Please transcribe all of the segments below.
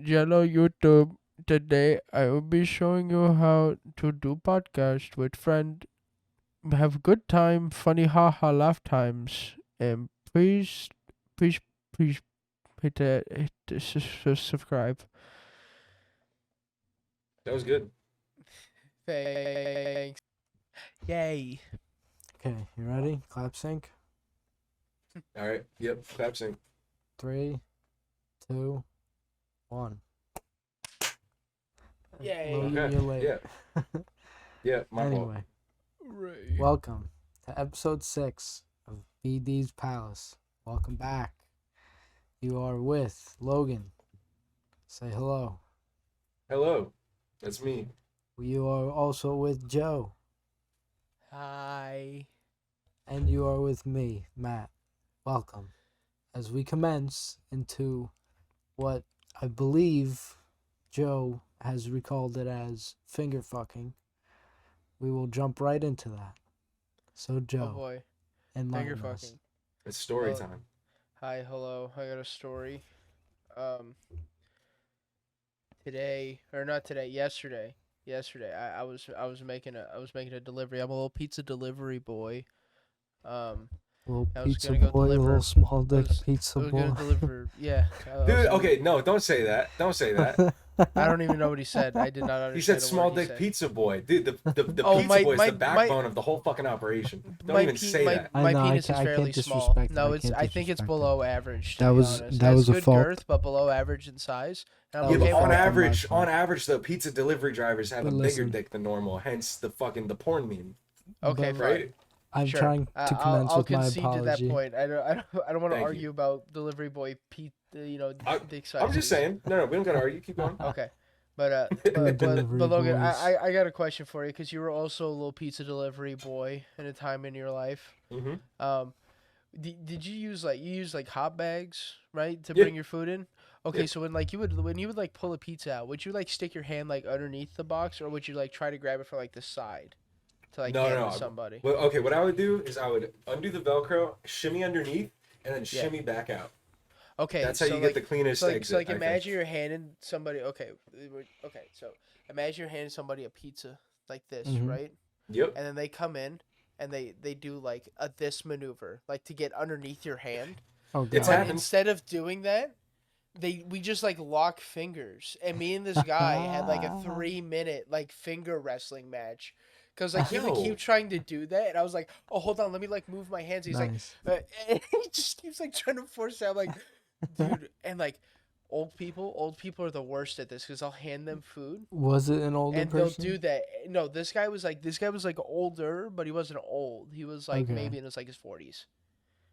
Hello YouTube. Today I will be showing you how to do podcast with friend. Have good time, funny haha laugh times, and please, please hit the subscribe. That was good. Thanks. Yay. Okay, you ready? Clap sync. All right. Yep. Clap sync. 3, 2, 1. Yay. Logan, Okay, you're late. yeah. Yeah. My fault. Anyway, Hooray. welcome to episode 6 of BD's Palace. Welcome back. You are with Logan. Say hello. Hello. That's me. You are also with Joe. Hi. And you are with me, Matt. Welcome. As we commence into what I believe Joe has recalled it as finger fucking, we will jump right into that. So, Oh Joe, boy. enlighten Finger us. fucking. It's story Well- time. Hi, hello. I got a story. Yesterday. I was making a delivery. I'm a little pizza delivery boy. Little I was pizza gonna go boy, deliver- little small dick I pizza was boy. gonna deliver. Yeah. Dude, okay, no, don't say that. Don't say that. I don't even know what he said. I did not understand. He said a small word dick said. pizza boy. Dude, the Oh, pizza my- boy is my- the backbone of the whole fucking operation. Don't My even pe- say my- that. I My know, I penis ca- is I can't fairly small. disrespect it, No, I it's. can't I think it's disrespect it. below average. To That be was- honest. that It was has a good fault. girth, but below average in size. And I'm That Yeah, was okay but a with on fault that. on my average, part. though, pizza delivery drivers have But a bigger listen. dick than normal. Hence the porn meme. Okay, But fine. Right? I'm Sure. trying to commence I'll with my concede to that apology. point. I don't want to Thank argue you. about delivery boy Pete. Dick sizes. I'm just saying. No, we don't gotta argue. Keep going. Okay, but Delivery Logan, boys. I got a question for you because you were also a little pizza delivery boy in a time in your life. Mm-hmm. Did you use like hot bags, right, to Yeah. bring your food in? Okay, Yeah. so when you would like pull a pizza out, would you like stick your hand like underneath the box, or would you like try to grab it from like the side to like hand it to somebody? Well, okay, what I would do is I would undo the Velcro, shimmy underneath, and then Yeah. shimmy back out. Okay, That's how so you like, get the cleanest so like, exit. so like I think. imagine you're handing somebody. Okay, so imagine you're handing somebody a pizza like this, Mhm. right? Yep. And then they come in and they do like this maneuver, like to get underneath your hand. Oh, It's God. But happened. instead of doing that, we just like lock fingers, and me and this guy had like a 3-minute like finger wrestling match. Cause like he would Yo. keep trying to do that, and I was like, "Oh, hold on, let me like move my hands." He's Nice. like, and he just keeps like trying to force it. I'm like, dude, and like old people are the worst at this because I'll hand them food Was it an older and person? they'll do that. No, this guy was like older, but he wasn't old. He was like Okay. maybe in his like his 40s.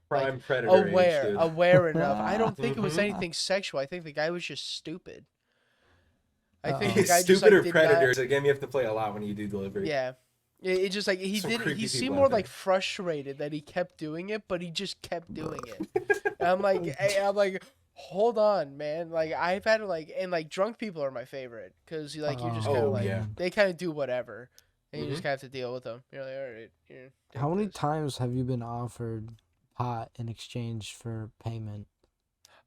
Prime predator age, dude. Aware enough. I don't think it was Mhm. anything sexual. I think the guy was just stupid. I think Uh-oh. the guy just Stupid like or did predators. not. Again, you have to play a lot when you do delivery. Yeah, it just like he Some did. creepy He people seemed out more there. like frustrated that he kept doing it, but he just kept doing it. And I'm like, hold on, man. Like I've had to like, and like drunk people are my favorite because you like you just kind Oh, of like yeah. they kind of do whatever, and you Mhm. just kind of have to deal with them. You're like, all right. Here, take How many this." times have you been offered pot in exchange for payment?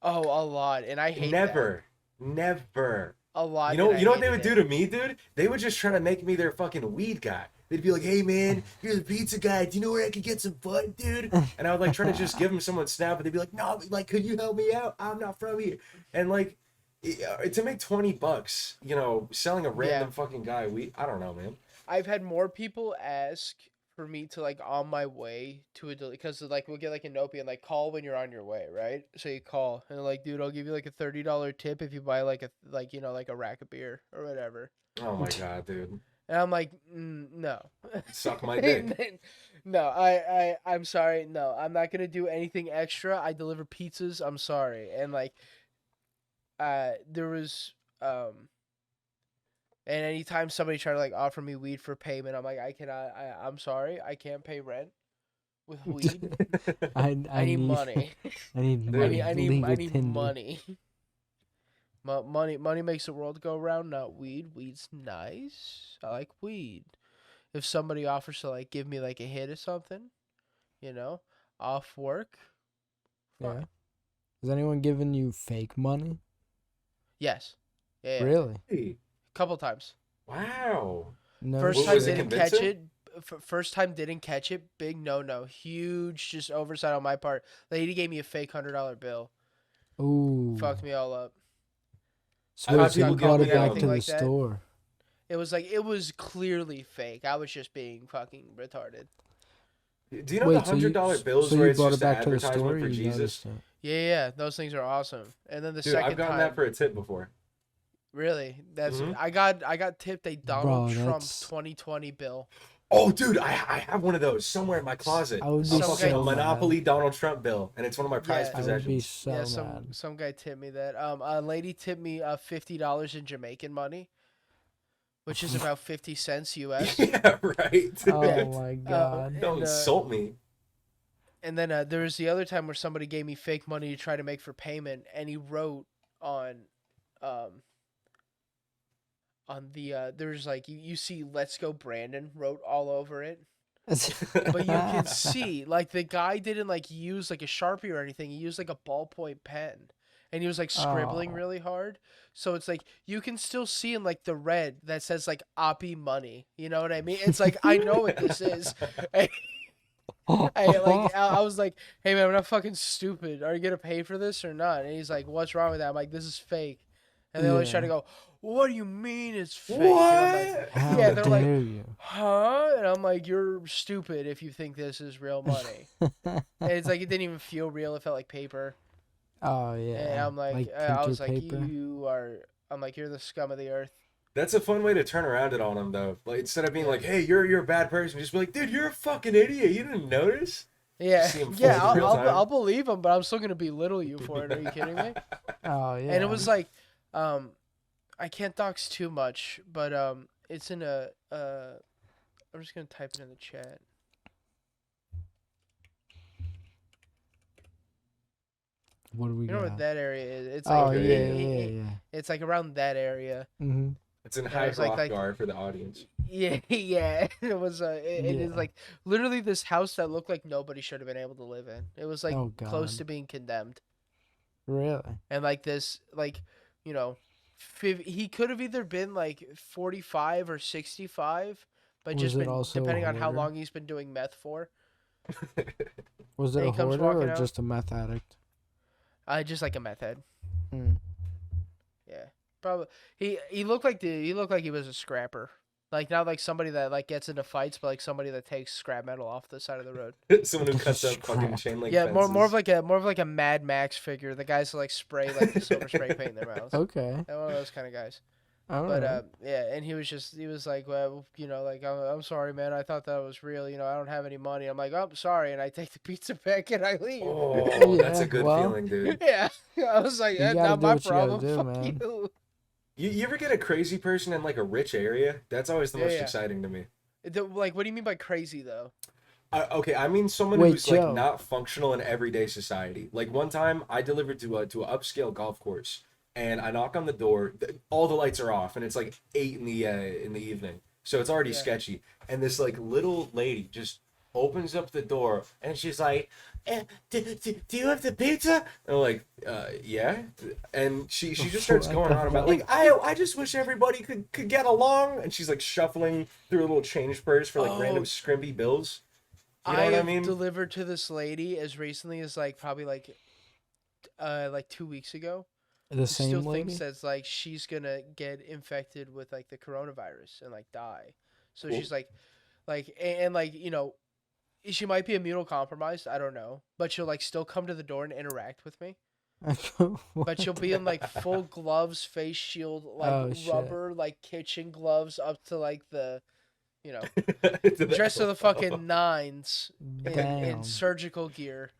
Oh, a lot, and I hate that. Never. A lot. You know and I what they would hated do it. to me, dude? They would just try to make me their fucking weed guy. They'd be like, "Hey man, you're the pizza guy. Do you know where I could get some bud, dude?" And I would like try to just give them someone's snap, but they'd be like, "No, like, could you help me out? I'm not from here." And like, to make $20, selling a random fucking guy weed, I don't know, man. I've had more people ask for me to like on my way to a because like we'll get like a Nopi and like call when you're on your way, right? So you call and they're like, dude, I'll give you like a $30 tip if you buy like a rack of beer or whatever. Oh my god, dude, And I'm like, no. suck my dick. No, I'm sorry. No, I'm not gonna do anything extra. I deliver pizzas. I'm sorry. And like, there was and anytime somebody tried to like offer me weed for payment, I'm like, I cannot. I'm sorry, I can't pay rent with weed. I I need money. I need Dude. money. I Legal need Tinder. money. Money makes the world go round, not weed. Weed's nice. I like weed. If somebody offers to like give me like a hit or something, off work. Yeah. Fine. Has anyone given you fake money? Yes. Yeah, yeah. Really? Hey, Couple times. wow. No First Was time it shit. didn't catch convincing? it. First time didn't catch it. Big no. Huge just oversight on my part. Lady gave me a fake $100 bill. Ooh. Fucked me all up. So I've I wait, had just so people you got give caught brought with it me back everything to the like that. store? It was clearly fake. I was just being fucking retarded. Do you know the Wait, so you $100 so bills where you it's brought it just an back to the store, advertisement or for you Jesus? noticed it? Yeah. Those things are awesome. And then the Dude, I've second gotten that time, for a tip before. really, that's Hmm. I got tipped a Donald Bro, Trump that's 2020 bill. Oh, dude, I have one of those somewhere in my S- closet. I would be A Some fucking guy, a so mad. Monopoly Donald Trump bill, and it's one of my prized yeah, I would be possessions. so some mad. guy tipped me that. A lady tipped me $50 in Jamaican money, which is about 50 cents US. Yeah, right. Yeah. Oh my god. Don't And insult me. then there was the other time where somebody gave me fake money to try to make for payment, and he wrote on um the there's like you see "Let's Go Brandon" wrote all over it, but you can see like the guy didn't like use like a Sharpie or anything. He used like a ballpoint pen, and he was like scribbling Oh. really hard. So it's like you can still see in like the red that says like "Oppie money." You know what I mean? It's like I know what this is. I was like, hey man, I'm not fucking stupid. Are you gonna pay for this or not? And he's like, what's wrong with that? I'm like, this is fake. And they always try to Yeah. go, what do you mean it's fake? And I'm like, What? How yeah, they're like, dare you? huh? And I'm like, you're stupid if you think this is real money. And it's like it didn't even feel real. It felt like paper. Oh And yeah. I'm like, I printer was like, paper. you are. I'm like, you're the scum of the earth. That's a fun way to turn around it on him, though. Like instead of being Yeah. like, "Hey, you're a bad person," just be like, "Dude, you're a fucking idiot. You didn't notice." Yeah, See him yeah, fold in real time. I'll believe him, but I'm still gonna belittle you for it. Are you kidding me? Oh yeah. And it was like, I can't dox too much, but it's in a I'm just gonna type it in the chat. What do we You know got? what that area is? It's Oh like yeah. it's like around that area. Mm-hmm. It's in And High it's like- Hrothgar for the audience. Yeah, yeah. It was it is Yeah. like literally this house that looked like nobody should have been able to live in. It was like Oh, close God. to being condemned. Really? And like this like, you know, he could have either been like 45 or 65, but Was just it been also a depending on how hoarder? long he's been doing meth for. Was it And a he comes hoarder or walking out. just a meth addict? Just like a meth head. Hmm. Yeah, probably. He looked like he was a scrapper. Like not like somebody that like gets into fights, but like somebody that takes scrap metal off the side of the road. Someone who cuts up fucking chain link Yeah, fences. more of like a Mad Max figure. The guys who like spray like the silver spray paint in their mouths. Okay. One of those kind of guys. All But right. yeah, and he was like, well, you know, like I'm sorry, man. I thought that was real. You know, I don't have any money. I'm like, oh, I'm sorry, and I take the pizza back and I leave. Oh, that's a Yeah, good well, feeling, dude. Yeah, I was like, You "Eh, gotta not do my what you gotta problem. do, Fuck man. you. You ever get a crazy person in like a rich area? That's always the Yeah, most yeah. exciting to me. Like, what do you mean by crazy though? Okay, I mean someone Wait, who's like Joe. not functional in everyday society. Like one time, I delivered to a upscale golf course, and I knock on the door. All the lights are off, and it's like 8 in the evening, so it's already Yeah. sketchy. And this like little lady just opens up the door, and she's like, do you have the pizza? And I'm like, yeah. And she just starts What going the on about fuck? like, I just wish everybody could get along. And she's like shuffling through a little change purse for like Oh. random scrimpy bills. You know I what I have mean? delivered to this lady as recently as like probably like 2 weeks ago. The Who same still lady? thinks that's like she's gonna get infected with like the coronavirus and like die. So Cool. she's like and like you know, she might be immunocompromised. I don't know, but she'll like still come to the door and interact with me. But she'll be in like full gloves, face shield, like Oh, shit. rubber, like kitchen gloves up to like the, you know, To the dressed to the elbow. fucking nines in Damn. surgical gear.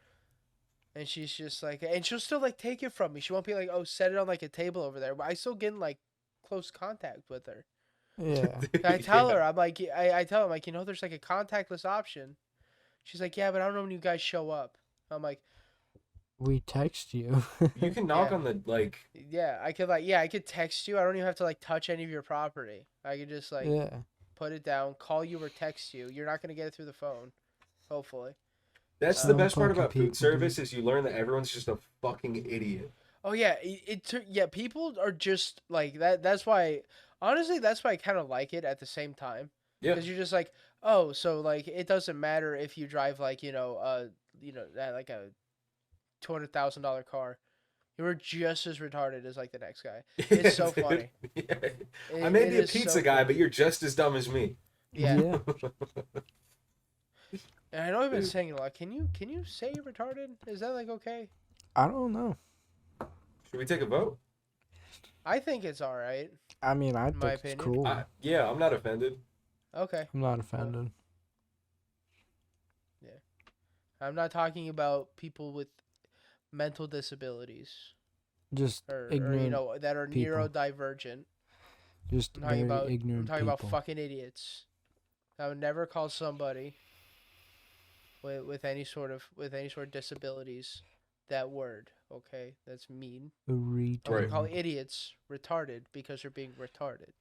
And she's just like, and she'll still like take it from me. She won't be like, oh, set it on like a table over there. But I still get in like close contact with her. Yeah. I tell Yeah. her, I'm like, I tell her, like, you know, there's like a contactless option. She's like, yeah, but I don't know when you guys show up. I'm like, We text you. You can knock Yeah. on the like. yeah, I could text you. I don't even have to like touch any of your property. I could just like Yeah. put it down, call you or text you. You're not gonna get it through the phone, hopefully. That's the Some best part fucking about people, food service is you learn that everyone's just a fucking idiot. Oh yeah, yeah. People are just like that. That's why, honestly, that's why I kind of like it at the same time, Yeah. because you're just like, oh, so like it doesn't matter if you drive like like a $200,000 car. You were just as retarded as like the next guy. It's Yeah, so dude. funny. Yeah. I It, may it be a is pizza so guy, but funny. you're just as dumb as me. Yeah, Yeah. and I know I've been saying it a lot. Can you say you're retarded? Is that like okay? I don't know. Should we take a vote? I think it's all right, I mean, I in my think it's opinion. cool. Yeah, I'm not offended. Okay, I'm not cool. offended. Yeah, I'm not talking about people with mental disabilities Just or ignorant that are people. neurodivergent. Just I'm talking very about I'm ignorant talking about people. fucking idiots. I would never call somebody with any sort of disabilities that word. Okay, that's mean. A I wouldn't call retard. idiots retarded because they're being retarded.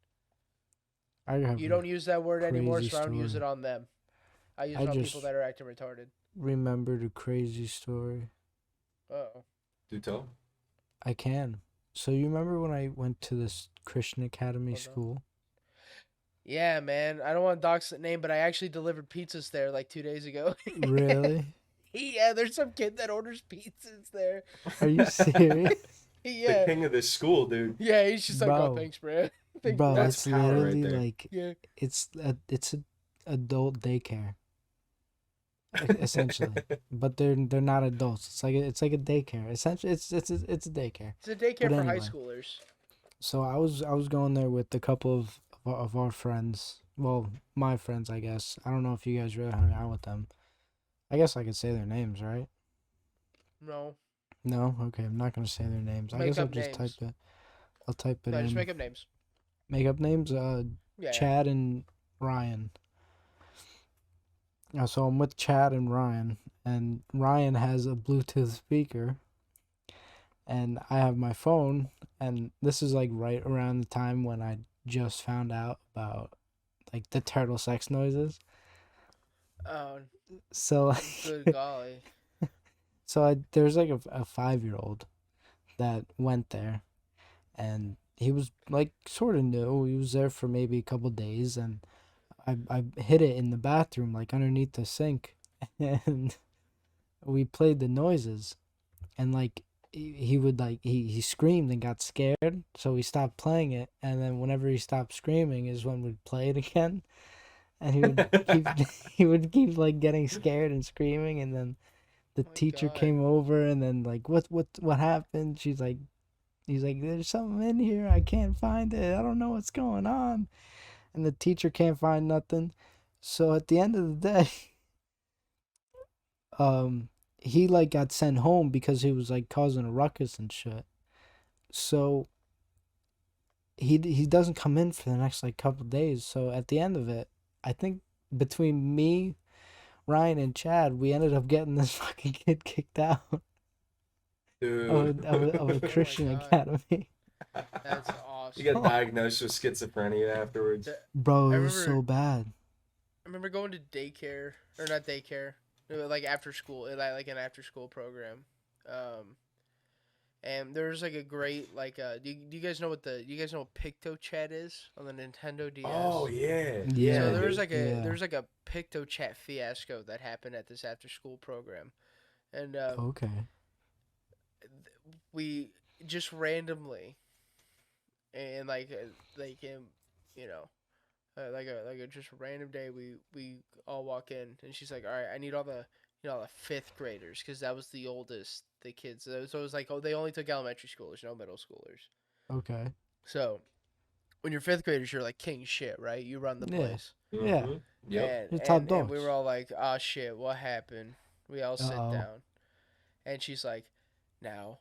I have You a don't use that word anymore, crazy so I don't use story. it on them. I use I it on people just that are acting retarded. remembered a crazy story. Oh. Do tell. I can. So you remember when I went to this Christian Academy Hold on. school? Yeah, man. I don't want to dox the name, but I actually delivered pizzas there like 2 days ago. Really? Yeah, there's some kid that orders pizzas there. Are you serious? The Yeah. king of this school, dude. Yeah, he's just like, oh, Bro, thanks, bro. Thanks, bro, bro. That's it's power right literally there. like Yeah. it's a adult daycare essentially, but they're not adults. It's like a daycare. Essentially, it's a daycare. It's a daycare But for high anyway, schoolers. so I was going there with a couple of our friends. Well, my friends, I guess. I don't know if you guys really hung out with them. I guess I could say their names, right? No. No, okay. I'm not gonna say their names. I Make guess I'll up just type names. it. I'll type it No, just in. make up names. Make up names. Yeah. Chad and Ryan. So I'm with Chad and Ryan has a Bluetooth speaker, and I have my phone, and this is like right around the time when I just found out about like the turtle sex noises. Oh, So good golly. there's like a 5-year-old that went there, and he was like sort of new. He was there for maybe a couple days, and I hid it in the bathroom, like underneath the sink, and we played the noises, and like he would like he screamed and got scared, so we stopped playing it, and then whenever he stopped screaming is when we'd play it again, and he would keep he would keep like getting scared and screaming, and then the Oh my teacher god. came over, and then like what happened? He's like, there's something in here, I can't find it, I don't know what's going on, and the teacher can't find nothing. So at the end of the day, um, he like got sent home because he was like causing a ruckus and shit. So he doesn't come in for the next like couple days. So at the end of it, I think between me, Ryan, and Chad, we ended up getting this fucking kid kicked out Dude. of a Oh my Christian god. academy. That's You got awesome. diagnosed with schizophrenia afterwards. Bro, I it was remember so bad. I remember going to daycare or not daycare, like after school, like an after school program. And there's like a great like do you guys know what Picto Chat is on the Nintendo DS? Oh yeah, Yeah. So yeah, dude. Yeah. there's like a Picto Chat fiasco that happened at this after school program, and Okay. we just randomly and you know like a just random day we all walk in and she's like, all right, I need all the fifth graders because that was the oldest the kids. So it was like, oh, they only took elementary schoolers, no middle schoolers. Okay. So when you're fifth graders, you're like king shit, right? You run the Yeah. place. Yeah. Mm-hmm. Yep. And You're top and we dogs. were all like, ah, shit, what happened? We all sit Uh-oh. down, and she's like, now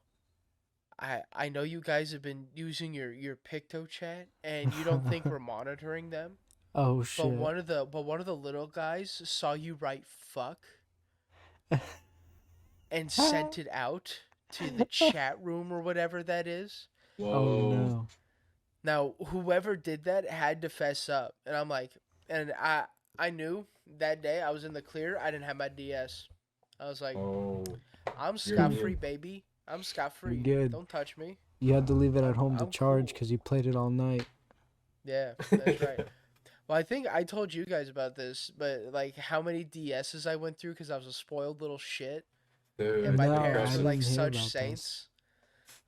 I know you guys have been using your Picto Chat, and you don't think we're monitoring them, Oh but shit. one of the little guys saw you write fuck and Oh sent it out to the chat room or whatever that is. Whoa. no. Now whoever did that had to fess up, and I'm like, and I knew that day I was in the clear. I didn't have my DS. I was like, Oh. I'm You're scot free, immune. baby. I'm scot You're free. good. Don't touch me. You had to leave it at home to I'm charge cool. because you played it all night. Yeah, that's right. Well, I think I told you guys about this, but like how many DSs I went through because I was a spoiled little shit, and Dude, my No, I parents were impressive. like didn't hear such about this. saints.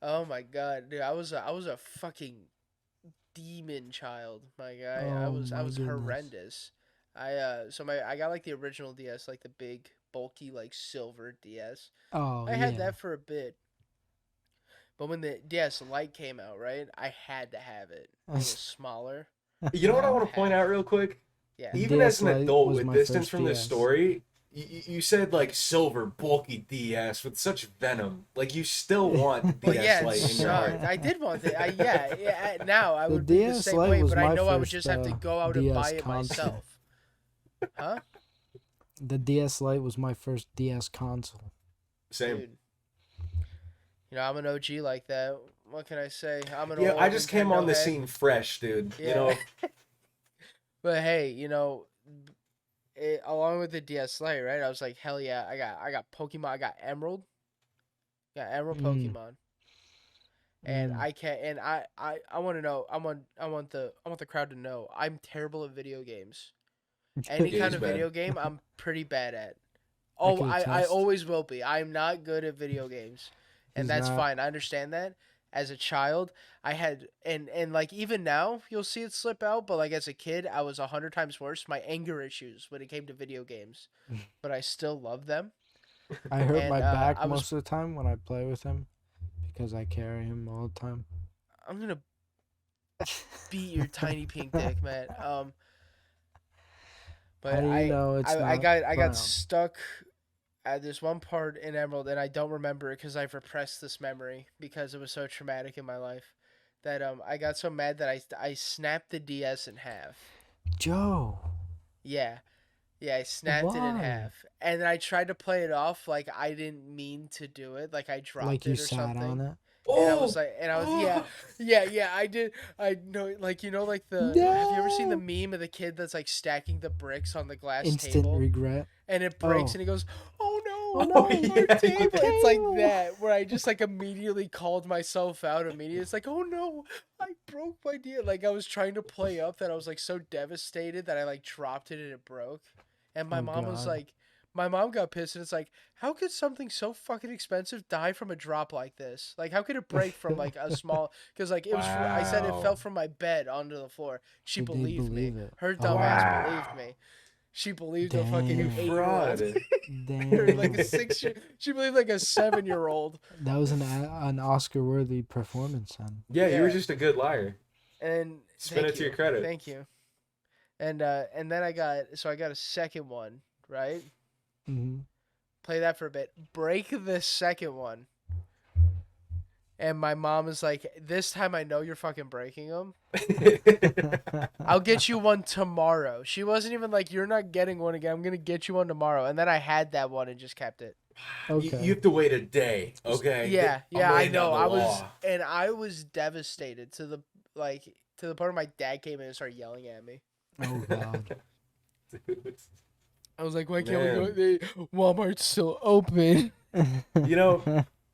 Oh my god, dude, I was a fucking demon child, my guy. I Oh was I my was goodness. horrendous. I got like the original DS, like the big bulky like silver DS. Oh I had yeah. that for a bit, but when the DS Lite came out, right, I had to have it. It was smaller. You know what I I want to point had out to. real quick? Yeah. Even as DS an Lite adult was with my distance first from this DS. story, you said like silver, bulky DS with such venom. Like you still want the Well, DS yeah, it Lite in your heart. sucked. I did want it. Now I The would be the DS same Lite way, was but I my know I would first just have to go out and buy DS it console. myself. Huh? The DS Lite was my first DS console. Same. Dude. You know, I'm an OG like that. What can I say? I'm an Yeah, old I just came on Nintendo the head. scene fresh, dude. You Yeah. know, But hey, along with the DS Lite, right? I was like, hell yeah, I got Pokemon, I got Emerald. Got Emerald Mm, Pokemon. And mm. I can't and I want to know, I want the crowd to know I'm terrible at video games. Any yeah, kind he's of bad. video game I'm pretty bad at. I Oh, could I attest. always will be. I'm not good at video games. And He's that's not. fine. I understand that. As a child, I had and like even now you'll see it slip out, but like as a kid, I was 100 times worse. My anger issues when it came to video games, but I still love them. I hurt And my back I was most of the time when I play with him because I carry him all the time. I'm gonna beat your tiny pink dick, man. How But do you know it's not I got brown? stuck at this one part in Emerald, and I don't remember it because I've repressed this memory because it was so traumatic in my life that I got so mad that I snapped the DS in half. Joe, Yeah, yeah, I snapped it in why? half, and then I tried to play it off like I didn't mean to do it, like I Like dropped you it or sat on something. it? And I was Oh, like, and I was, yeah, oh, yeah, I did. I know, like, like have you ever seen the No! meme of the kid that's like stacking the bricks on the glass Instant table? regret. And it breaks Oh, and he goes, "Oh oh no, oh no, our yeah. my table!" It's like table! that where I just like immediately called myself out immediately. It's like, "Oh no, I broke my deal." Like I was trying to play up that I was like so devastated that I like dropped it and it broke. And Oh God. my mom got pissed and it's like, "How could something so fucking expensive die from a drop like this? Like how could it break from like a small because like it was I said it fell Wow. from my bed onto the floor. She Did they believed me. believe it? Her dumbass Oh, believed Wow. me. She believed a You fucking damn. 8-year-old. fraud. Or like a Damn. 6 year. She believed like a 7-year-old. That was an Oscar-worthy performance, then. Yeah, you were Yeah. just a good liar. And Spin thank it to your you, credit. thank you. And then I got a second one, right? Hmm. Play that for a bit. Break the second one. And my mom is like, "This time I know you're fucking breaking them. I'll get you one tomorrow." She wasn't even like, "You're not getting one again. I'm gonna get you one tomorrow." And then I had that one and just kept it. You Okay. have to wait a day, okay? Yeah, I'm yeah, I laying down know. the law. I was devastated like to the point where my dad came in and started yelling at me. Oh God. Dude. I was like, "Why can't we go? Man. Walmart's still open." You know,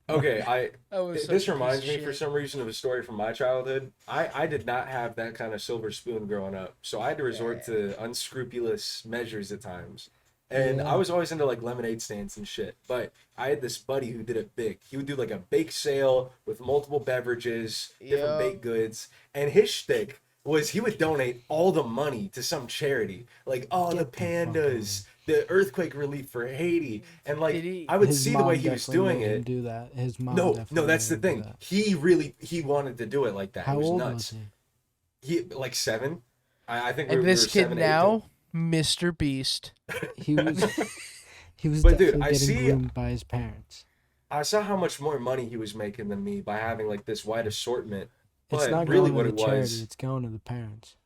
okay, That was this such a piece of reminds me for shit. some reason of a story from my childhood. I did not have that kind of silver spoon growing up, so I had to resort Yeah. to unscrupulous measures at times. And I Yeah. was always into like lemonade stands and shit. But I had this buddy who did it big. He would do like a bake sale with multiple beverages, different Yep. baked goods, and his shtick was he would donate all the money to some charity, like oh the Get the fuck pandas, the earthquake relief for Haiti, and Did like he? I would His see the way mom he was definitely doing made him it. do that. His mom No, definitely that's made the him do thing. that. He wanted to do it like that. It How was old was nuts. he? He like 7. I think And we this were kid 7, 8. now, Mr. Beast. He was he was But dude, definitely I getting see. groomed by his parents. I saw how much more money he was making than me by having like this wide assortment. It's But not really, going to what the it charity. was, It's going to the parents.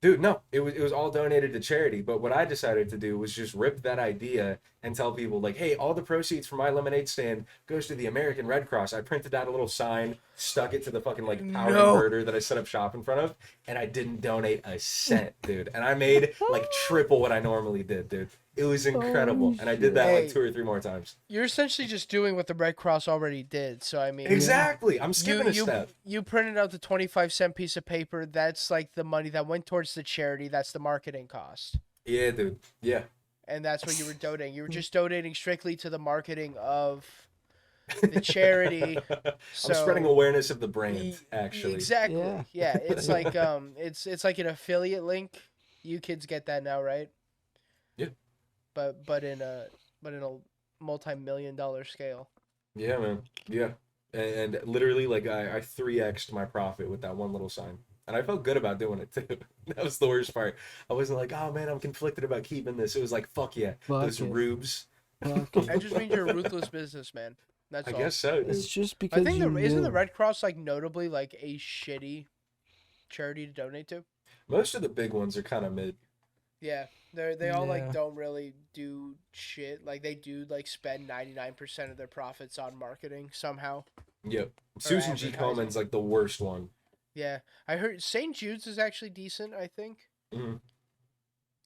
dude, no, it was all donated to charity. But what I decided to do was just rip that idea and tell people like, hey, all the proceeds from my lemonade stand goes to the American Red Cross. I printed out a little sign, stuck it to the fucking like power No. inverter that I set up shop in front of, and I didn't donate a cent, dude. And I made like triple what I normally did, dude. It was incredible, Holy and I did that like shit. 2 or 3 more times. You're essentially just doing what the Red Cross already did. So I mean, Exactly. I'm you skipping a you step. you printed out the 25-cent piece of paper. That's like the money that went towards the charity. That's the marketing cost. Yeah, dude. Yeah. And that's what you were donating. You were just donating strictly to the marketing of the charity. So I'm spreading awareness of the brand, actually. Exactly. Yeah. Yeah. It's like it's like an affiliate link. You kids get that now, right? Yeah. But in a multi-million-dollar scale. Yeah, man. Yeah. And literally, like, I 3x'd my profit with that one little sign. And I felt good about doing it, too. That was the worst part. I wasn't like, oh, man, I'm conflicted about keeping this. It was like, fuck yeah. Fuck Those it. rubes. Fuck it. That just means you're a ruthless businessman. That's I all. guess so, It's dude. just I because think you isn't the knew. Red Cross like notably like a shitty charity to donate to? Most of the big ones are kind of mid. Yeah. They all Yeah. like don't really do shit. Like they do like spend 99% of their profits on marketing somehow. Yep. Susan G. advertising. Coleman's like the worst one. Yeah. I heard St. Jude's is actually decent, I think. Mhm.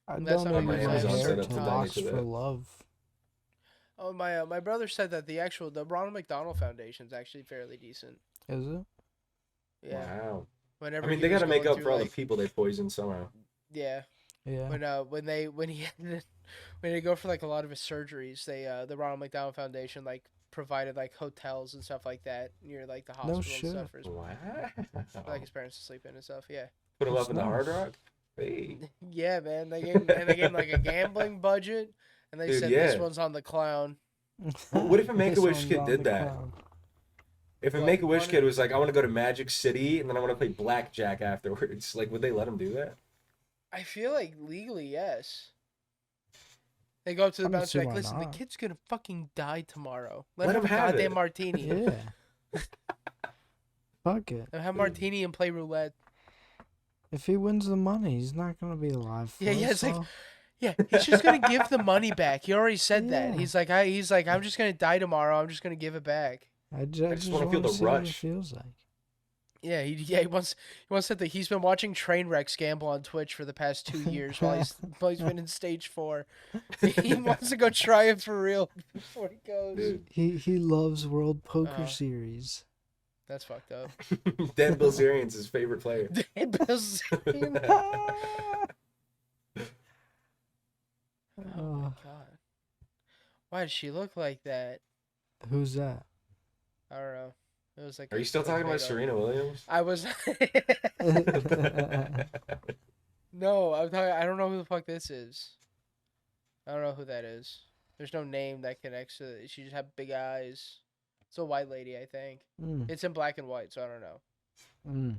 I That's don't not know my if Amazon I setup heard to to donate Lost to for that. Love. Oh my brother said that the Ronald McDonald Foundation is actually fairly decent. Is it? Yeah. Wow. Whenever I mean, he they was got to make going up through, for all the like, people they poisoned somehow. yeah. Yeah. When they go for like a lot of his surgeries, the Ronald McDonald Foundation like provided like hotels and stuff like that near like the hospital shit. and stuff for, Wow. for like his parents to sleep in and stuff. Yeah. Put them That's up in the Hard nice. Rock? Hey. Yeah, man. They gave him like a gambling budget, and they Dude, said yeah. this one's on the clown. What if a This Make-A-Wish one's kid on did the that? cloud. If a What, Make-A-Wish wanna- kid was like, I want to go to Magic City, and then I want to play blackjack afterwards, like, would they let him do that? I feel like legally, yes. They go up to the I don't bouncer see like, why listen, not. the kid's gonna fucking die tomorrow. Let him him have a have goddamn it." martini. Yeah. Fuck it. And have martini and play roulette. If he wins the money, he's not gonna be alive. For Yeah, yeah, us, it's like- so- Yeah, he's just gonna give the money back. He already said that. Yeah. He's like, I'm just gonna die tomorrow. I'm just gonna give it back. I just wanna want feel to the see what it rush. feels like. Yeah, he wants said that he's been watching Trainwrecks gamble on Twitch for the past 2 years while he's been in stage 4. He wants to go try it for real before he goes. Dude. He loves World Poker Uh-huh. Series. That's fucked up. Dan Bilzerian's his favorite player. Dan Bilzerian. Oh my god. Why does she look like that? Who's that? I don't know. It was like. Are you still talking about Serena Williams? I was. No, I'm talking. I don't know who the fuck this is. I don't know who that is. There's no name that connects to it. She just had big eyes. It's a white lady, I think. Mm, It's in black and white, so I don't know.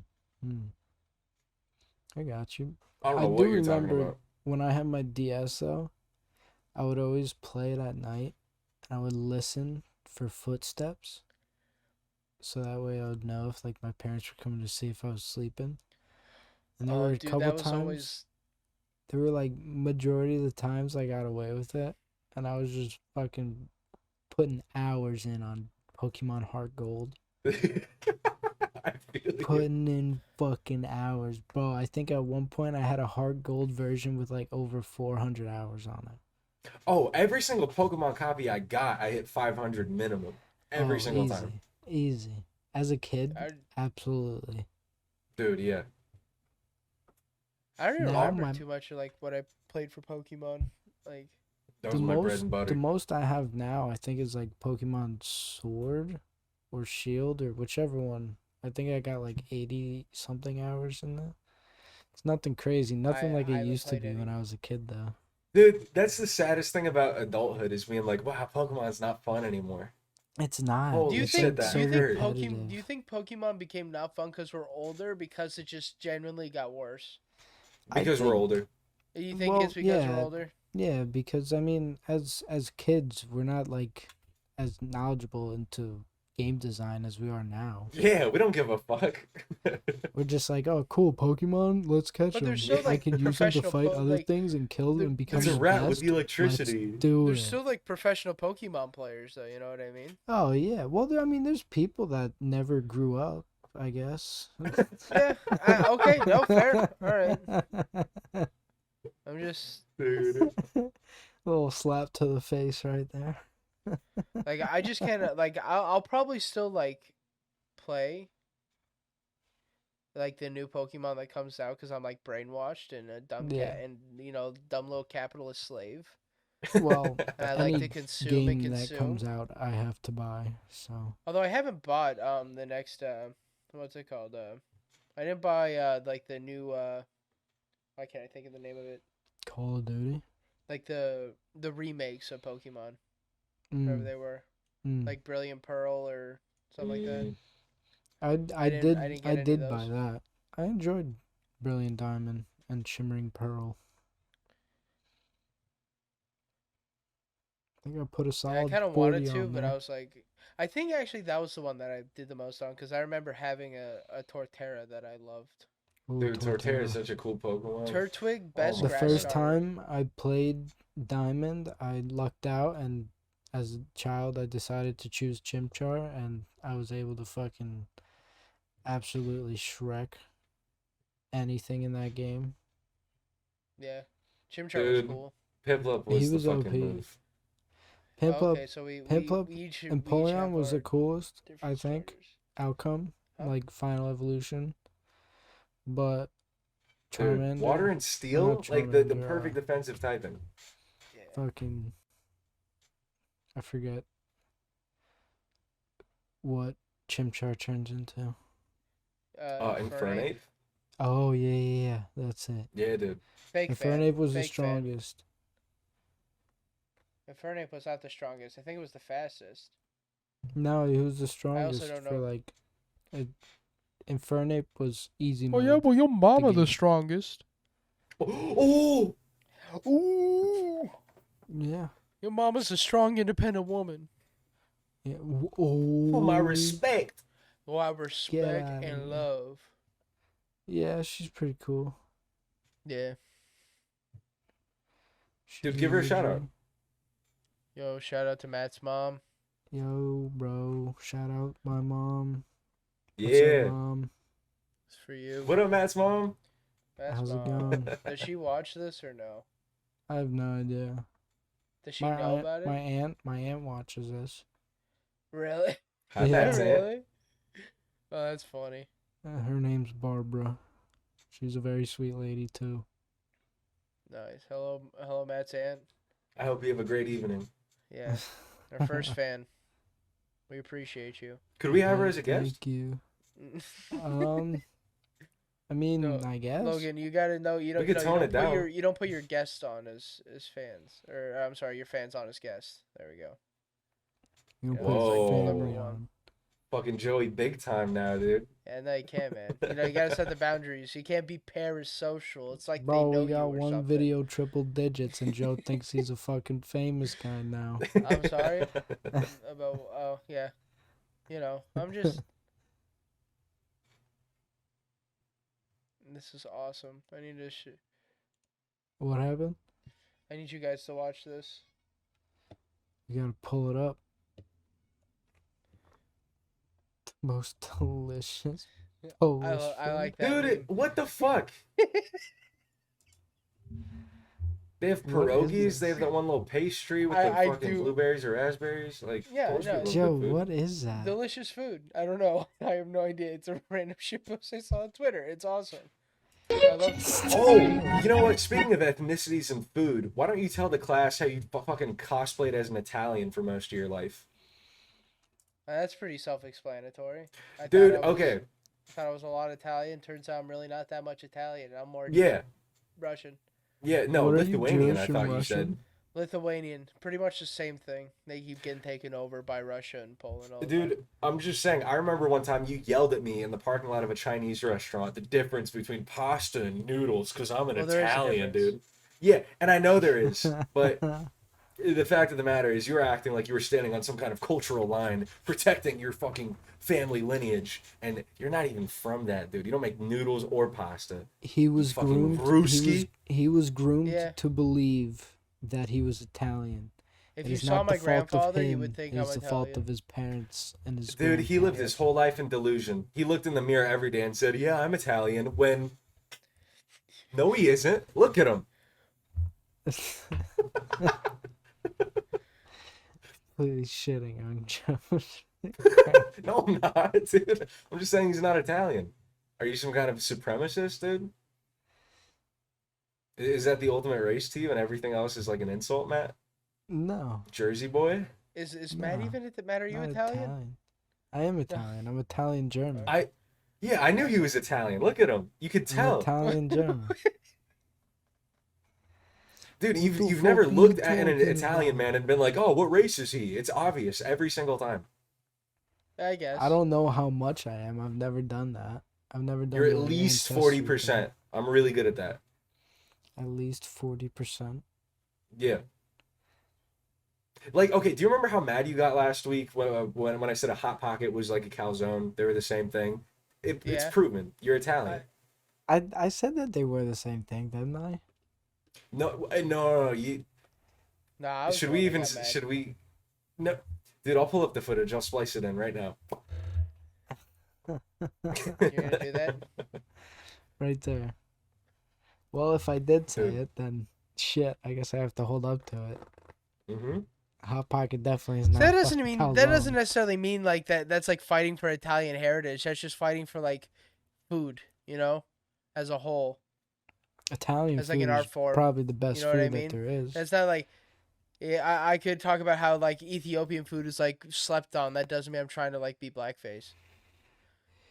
I got you. I don't I know what do you're talking remember about. when I had my DS though, I would always play it at night, and I would listen for footsteps. So that way I would know if like my parents were coming to see if I was sleeping. And there were a Dude, couple that was times. always. There were like majority of the times I got away with it, and I was just fucking putting hours in on Pokemon Heart Gold. I feel you. Putting in fucking hours, bro. I think at one point I had a Heart Gold version with like over 400 hours on it. Oh, every single Pokemon copy I got, I hit 500 minimum. Every Oh, single easy, time. Easy. As a kid, I, absolutely. Dude, yeah. I don't even Now remember my- too much of like what I played for Pokemon. Like, That was my bread and butter. The most I have now, I think, is like Pokemon Sword or Shield or whichever one. I think I got like 80 something hours in that. It's nothing crazy, nothing like I it haven't used to played be when any. I was a kid though. Dude, that's the saddest thing about adulthood is being like, wow, Pokemon's not fun anymore. It's not. Holy do you It's shit, think that do you think hurt. Pokemon do you think Pokemon became not fun because we're older, because it just genuinely got worse? I Because we're think- older. You think Well, it's because yeah. we're older? Yeah, because I mean, as kids, we're not like as knowledgeable into game design as we are now. Yeah, we don't give a fuck. We're just like, oh, cool, Pokemon, let's catch But them. there's still, I like, can use them to professional fight other like, things and kill them there- and become It's a the rat best. with electricity. Let's do There's it. still like professional Pokemon players, though. You know what I mean? Oh yeah, well, I mean, there's people that never grew up, I guess. Yeah. Okay. No, fair. All right. I'm just. Dude. Little little slap to the face right there. Like I just can't like I'll probably still like play like the new Pokemon that comes out because I'm like brainwashed and a dumb Yeah. cat and dumb little capitalist slave. Well, And I like any to consume and game that consume. comes out, I have to buy. So Although I haven't bought the next what's it called I didn't buy like the new why can't I think of the name of it, Call of Duty. like the remakes of Pokemon, whatever they were, like Brilliant Pearl or something like that. I didn't get I any of did buy those. that. I enjoyed Brilliant Diamond and Shimmering Pearl. I think I put a I solid kind of 40 wanted to, on but there. I was like, I think actually that was the one that I did the most on because I remember having a Torterra that I loved. Ooh, Dude, Torterra is such a cool Pokemon. Turtwig, best my The grass first God. starter. time I played Diamond, I lucked out, and as a child, I decided to choose Chimchar, and I was able to fucking absolutely Shrek anything in that game. Yeah, Chimchar was Dude, cool. Piplup He was the was fucking OP. move. Piplup, Okay, so we Piplup each and we each Polion have was the our coolest, I different think, starters. outcome, Huh? like final evolution. But Dude, Charmander, Water and not Steel, like the Charmander, perfect defensive typing. Yeah. fucking, I forget what Chimchar turns into. Infernape. Infernape? Oh yeah, that's it. Yeah, dude. Fake fan. Infernape was the Fake fan. strongest. Infernape was not the strongest. I think it was the fastest. No, he was the strongest don't for know. like. Infernape was easy Oh mode. yeah, well your mama the beginning. strongest. Oh! Ooh, Yeah. your mama's a strong, independent woman. Yeah. For my Oh. respect. Who I respect outta here. and love. Yeah, she's pretty cool. Yeah. Dude, She's give her a OG. shout out. Yo, shout out to Matt's mom. Yo, bro. Shout out my mom. What's Yeah. up, Mom? It's for you. What up, Matt's mom? Matt's How's it mom. going? Does she watch this or no? I have no idea. Does she know about it? My aunt watches this. Really? Hi, Yeah. Matt's aunt. Really? Oh, that's funny. Her name's Barbara. She's a very sweet lady too. Nice. Hello, Matt's aunt. I hope you have a great evening. Yeah, our first fan. We appreciate you. Could we have her as a guest? Thank you. I mean, No, I guess. Logan, you gotta know you don't. We could No, tone you it don't put down. you don't put your guests on as fans, or I'm sorry, your fans on as guests. There we go. You Yeah, put that's like rule number family one. on. Fucking Joey big time now, dude. Yeah, no, you can't, man. You gotta set the boundaries. You can't be parasocial. It's like Bro, they know we got you or one something. video triple digits, and Joe thinks he's a fucking famous guy now. I'm sorry about. Oh yeah, I'm just. This is awesome. I need to. What happened? I need you guys to watch this. You gotta pull it up. The most delicious Polish I like food. that. Dude, meme. what the fuck? They have What is pierogies. this? They have that one little pastry with I the fucking do- blueberries or raspberries. Like, Yeah, Polish no. people love Joe, good food. what is that? Delicious food. I don't know. I have no idea. It's a random shit post I saw on Twitter. It's awesome. I love. Oh, you know what? Speaking of ethnicities and food, why don't you tell the class how you fucking cosplayed as an Italian for most of your life? That's pretty self-explanatory. Dude, I okay. thought I was a lot Italian. Turns out I'm really not that much Italian. I'm more Yeah. Russian. Yeah, no, What are you, Lithuanian, Jewish I and thought you Russian? said. Lithuanian. Pretty much the same thing. They keep getting taken over by Russia and Poland all the Dude, time. I'm just saying, I remember one time you yelled at me in the parking lot of a Chinese restaurant the difference between pasta and noodles because I'm an Well, there is a Italian, difference. dude. Yeah, and I know there is, but the fact of the matter is you're acting like you were standing on some kind of cultural line protecting your fucking family lineage, and you're not even from that, dude. You don't make noodles or pasta. He was fucking groomed. Ruski. He was groomed Yeah. to believe that he was Italian. If It you is saw not my the fault of grandfather, him. you would think it I'm is the Italian. fault of his parents and his. Dude, he lived grandfather. his whole life in delusion. He looked in the mirror every day and said, "Yeah, I'm Italian," when no, he isn't. Look at him. completely shitting on Joe. No, I'm not, dude. I'm just saying he's not Italian. Are you some kind of supremacist, dude? Is that the ultimate race to you and everything else is like an insult, Matt? No, Jersey boy? Is Matt no, even Matt? Are you not Italian? Italian. I am Italian. I'm Italian German. Yeah, I knew he was Italian. Look at him. You could I'm tell. Italian German. Dude, What the you've never fuck are you looked at an talking Italian about? man and been like, "Oh, what race is he?" It's obvious every single time. I guess. I don't know how much I am. I've never done that. I've never done You're at the least ancestry 40%. thing. I'm really good at that. At least 40%. Yeah. Like, okay, do you remember how mad you got last week when I said a hot pocket was like a calzone? They were the same thing. It's Yeah. proven. You're Italian. I said that they were the same thing, didn't I? No. You Nah, I was should the we one that even got mad. should we? No, dude. I'll pull up the footage. I'll splice it in right now. You're gonna do that? Right there. Well, if I did say Dude. it, then shit, I guess I have to hold up to it. Mm-hmm. Hot pocket definitely is not. That doesn't fucking mean that doesn't calzone. necessarily mean like that. That's like fighting for Italian heritage. That's just fighting for like food, as a whole. Italian That's like food an art is form. probably the best You know what I food that mean? there is. That's not like. Yeah, I could talk about how like Ethiopian food is like slept on. That doesn't mean I'm trying to like be blackface.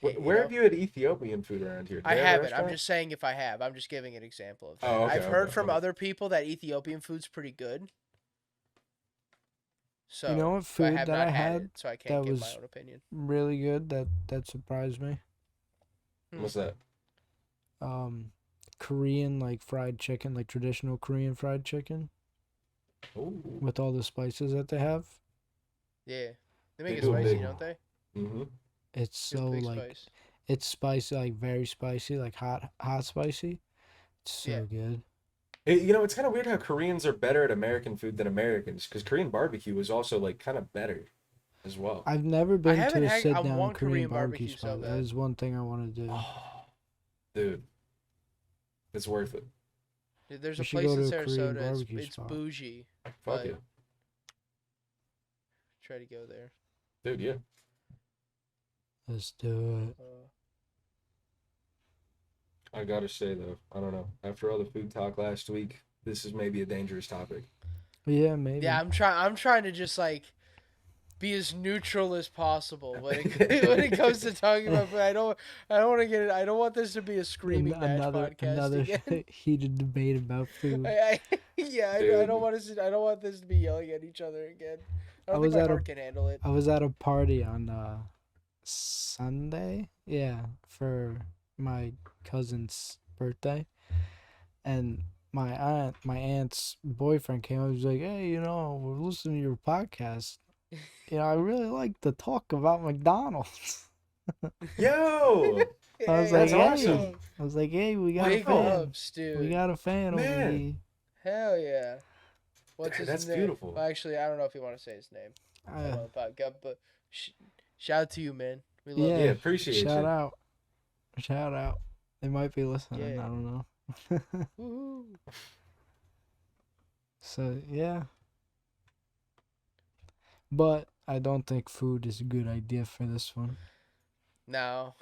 Where have you had Ethiopian food around here? Do I they have a haven't. I'm restaurant? just saying if I have. I'm just giving an example of that. Oh, okay, I've heard okay, from okay. other people that Ethiopian food's pretty good. So You know what but I food have that not I had had it, so I can't that give was my own opinion. really good? That surprised me. What's that? Korean like fried chicken, like traditional Korean fried chicken Ooh. with all the spices that they have. Yeah, they make They it do a spicy, big- don't they? Mm-hmm. It's Give it so big like spice. it's spicy, like very spicy, like hot spicy. It's so Yeah. good. It's kind of weird how Koreans are better at American food than Americans, because Korean barbecue is also like kind of better as well. I've never been to haven't a had- sit I down want Korean Korean barbecue barbecue so spot. That bad. is one thing I want to do. Oh, dude, it's worth it. Dude, there's We a should place go in to a Korean Sarasota. barbecue It's spot. bougie. Fuck But- yeah, Try to go there. dude. Yeah. Let's do it. I gotta say though, I don't know. After all the food talk last week, this is maybe a dangerous topic. Yeah, maybe. Yeah, I'm trying to just like be as neutral as possible when it comes to talking about food. I don't want to get it. I don't want this to be a screaming match podcast another again. heated debate about food. I Dude. don't want I don't want this to be yelling at each other again. I don't was think my at a- heart can handle it. I was at a party on Sunday, yeah, for my cousin's birthday, and my aunt's boyfriend came up and was like, "Hey, we're listening to your podcast. I really like to talk about McDonald's." Yo, I was That's like, awesome. "Hey," I was like, "Hey, we got Big a fan. ups, dude. We got a fan over Man. here." Hell yeah. What's his That's name? beautiful. Well, actually, I don't know if you want to say his name on Uh, the podcast, but shout out to you, man. We love Yeah. yeah, you. appreciate Shout you. out. Shout out. They might be listening. Yeah. I don't know. Woohoo. So, yeah. But I don't think food is a good idea for this one. No.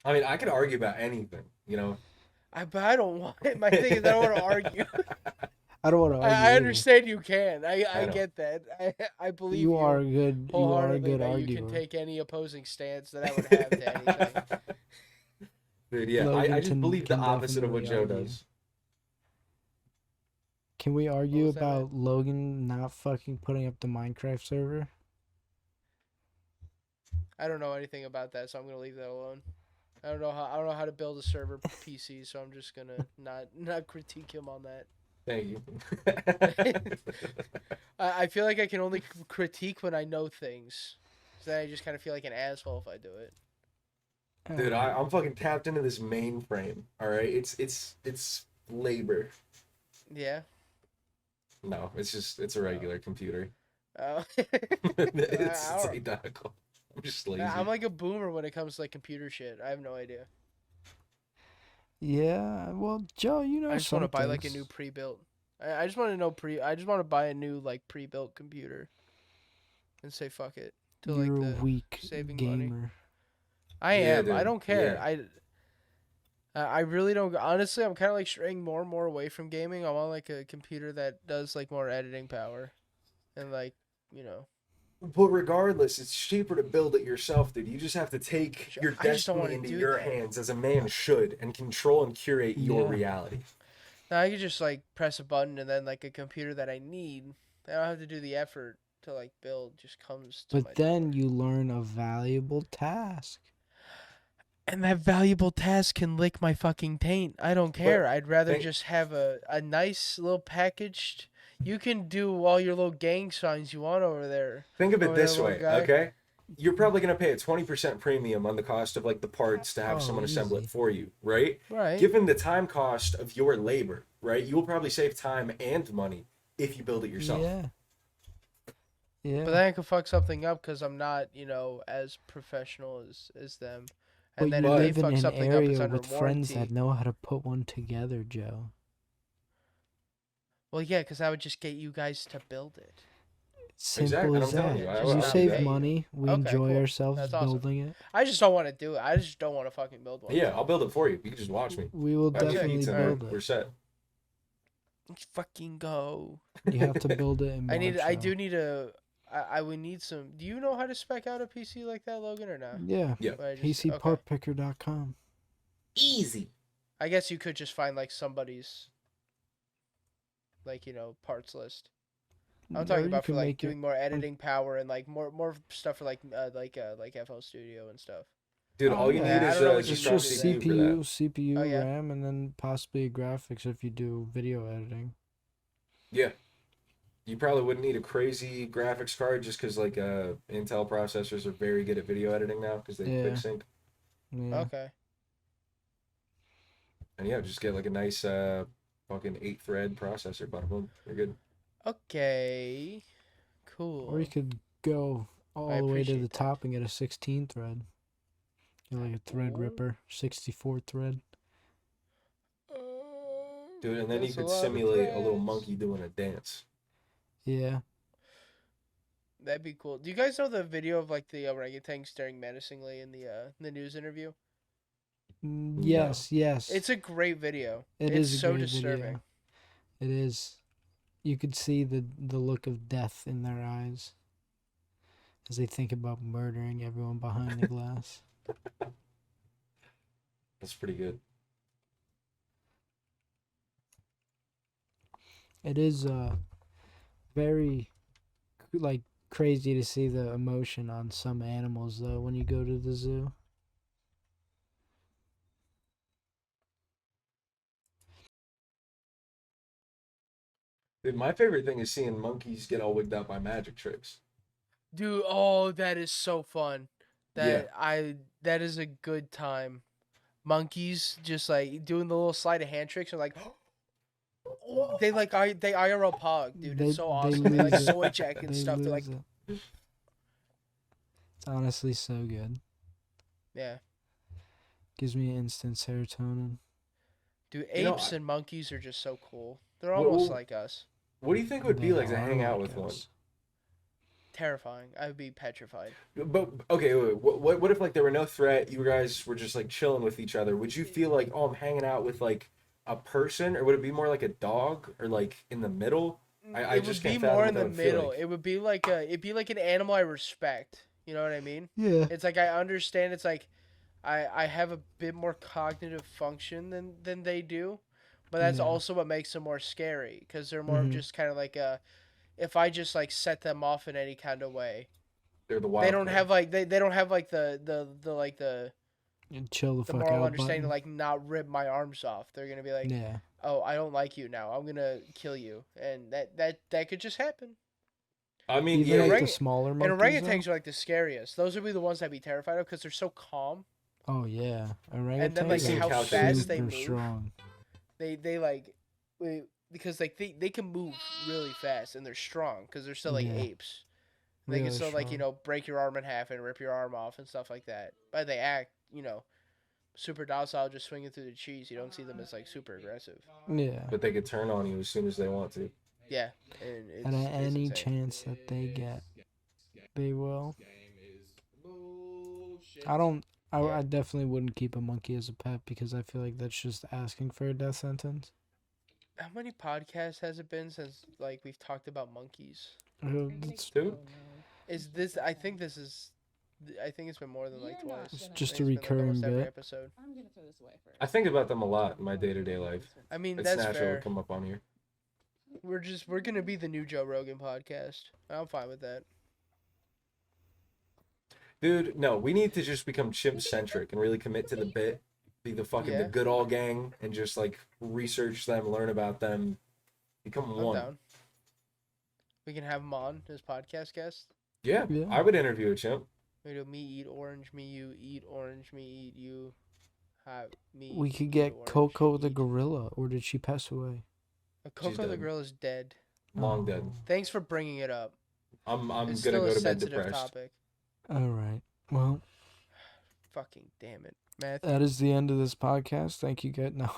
I mean, I could argue about anything, But I don't want it. My thing is, I don't want to argue. I don't want to argue. I either. understand you can. I know. get that. I believe You are a good. You are a wholeheartedly good that arguer. you can take any opposing stance that I would have to anything. Dude, yeah, I Logan just can- believe the can opposite of what definitely Joe argue. does. Can we argue was that, man? about Logan not fucking putting up the Minecraft server? I don't know anything about that, so I'm gonna leave that alone. I don't know how to build a server PC, so I'm just gonna not critique him on that. Thank you. I feel like I can only critique when I know things. So then I just kind of feel like an asshole if I do it. Dude, I'm fucking tapped into this mainframe. All right, it's labor. Yeah. No, it's a regular computer. Oh. it's I don't- identical. I'm just lazy. I'm like a boomer when it comes to like computer shit. I have no idea. Yeah, well, Joe, you know I just want to buy like a things. new pre-built. I just want to know I just want to buy a new like pre-built computer and say fuck it to like You're a the weak saving money. gamer. I Yeah, am. I dude. don't care. Yeah. I really don't. Honestly, I'm kind of like straying more and more away from gaming. I want like a computer that does like more editing power, and like you know, But regardless, it's cheaper to build it yourself, dude. You just have to take your I just don't want destiny to into do your that. hands as a man should and control and curate your Yeah. reality. Now I could just like press a button and then like a computer that I need. I don't have to do the effort to like build. Just comes to my But then door. you learn a valuable task. And that valuable task can lick my fucking taint. I don't care. But I'd rather think just have a nice little packaged. You can do all your little gang signs you want over there. think of it Over there, this little way, guy. okay? You're probably gonna pay a 20% premium on the cost of like the parts to have Oh, someone assemble it easy. for you, right? Right. Given the time cost of your labor, right? You will probably save time and money if you build it yourself. Yeah. Yeah. But then I could fuck something up because I'm not, as professional as them. But And then you if they live in fuck an something up, it's area under with friends warranty. that know how to put one together, Joe. Well, yeah, because I would just get you guys to build it. Simple Exactly, as I'm telling that. you, Just You not save pay you. money. We Okay, enjoy cool. ourselves That's awesome. building it. I just don't want to do it. I just don't want to fucking build one. Yeah, I'll build it for you. You can just watch me. We will Buy me a definitely pizza build and we're it. set. Let's fucking go. You have to build it in March. I though. do need a. I would need some. Do you know how to spec out a PC like that, Logan, or not? Yeah. Yeah. Or I just- okay. PCPartPicker.com. Easy. I guess you could just find like somebody's, like parts list. I'm Or talking you about for can like make it- doing more editing power and like more stuff for like FL Studio and stuff. Dude, Oh, all you yeah. need I is don't know what just It's you strong need just to do CPU for that. CPU, Oh, yeah? RAM, and then possibly graphics if you do video editing. Yeah. You probably wouldn't need a crazy graphics card just because like Intel processors are very good at video editing now because they Yeah. quick sync. Yeah. Okay. And yeah, just get like a nice fucking 8-thread processor, bada boom. You're good. Okay. Cool. Or you could go all I the way to appreciate the that. top and get a 16 thread. Get like a thread Ooh. ripper, 64 thread. Dude, and then you That's a could lot of simulate a little threads. monkey doing a dance. Yeah. That'd be cool. Do you guys know the video of like the orangutan staring menacingly in the news interview? Yes, yes. It's a great video. It It's is a so great disturbing. video. It is. You could see the look of death in their eyes as they think about murdering everyone behind the glass. That's pretty good. It is very like crazy to see the emotion on some animals though when you go to the zoo. Dude, my favorite thing is seeing monkeys get all wigged out by magic tricks. Dude, oh, that is so fun. That is a good time. Monkeys just like doing the little sleight of hand tricks are like they IRL pog, dude. It's so awesome. They like lose it. soy check and They stuff. They're like, lose it. It's honestly so good. yeah. Gives me instant serotonin. Dude, You know, apes and monkeys are just so cool. They're Well, almost well- like us. What do you think it would be They like to are hang out like with one? us. Terrifying. I would be petrified. But okay, wait, what if like there were no threat? You guys were just like chilling with each other. Would you feel like, oh, I'm hanging out with like a person, or would it be more like a dog, or like in the middle? I It just would be can't fathom more what in that the would feel middle. like. It would be like it'd be like an animal I respect. You know what I mean? Yeah. It's like I understand. It's like I have a bit more cognitive function than they do, but that's Yeah. also what makes them more scary because they're more of Mhm. just kind of like if I just like set them off in any kind of way, They're the wild. they don't card. have like they don't have like the And chill the fuck moral out understanding to button. like not rip my arms off. They're gonna be like, Yeah. oh, I don't like you now. I'm gonna kill you, and that could just happen. I mean, Even yeah, like orang- the smaller And monkeys. orangutans are like the scariest. Those would be the ones I'd be terrified of because they're so calm. Oh yeah, then, orangutans like, how are fast they super move. strong. They like because like they can move really fast and they're strong because they're still like Yeah. apes. They Really can still like strong. break your arm in half and rip your arm off and stuff like that. But they act super docile, just swinging through the cheese. You don't see them as like super aggressive. Yeah. But they could turn on you as soon as they want to. Yeah, and And at it's any insane. chance that they get, they will. I don't. I definitely wouldn't keep a monkey as a pet because I feel like that's just asking for a death sentence. How many podcasts has it been since like we've talked about monkeys? It's Dude, Is this? I think this is. I think it's been more than like twice. It's I just think a it's been, like, almost recurring every bit. episode. I think about them a lot in my day-to-day life. I mean, It's that's natural fair. to come up on here. We're gonna be the new Joe Rogan podcast. I'm fine with that. Dude, no, we need to just become chimp-centric and really commit to the bit. Be the fucking the Yeah. good all gang and just like research them, learn about them, become I'm one. down. We can have him on as podcast guest. Yeah, Yeah. I would interview a chimp. We do me eat orange, me you eat orange, me eat you. Have me. We could eat get orange, Coco the eat- gorilla, or did she pass away? Coco the dead. gorilla's dead. Long dead. Thanks for bringing it up. I'm It's gonna still go a to bed sensitive depressed. topic. All right. Well, Fucking damn it, Matt. that is the end of this podcast. Thank you, guys. No.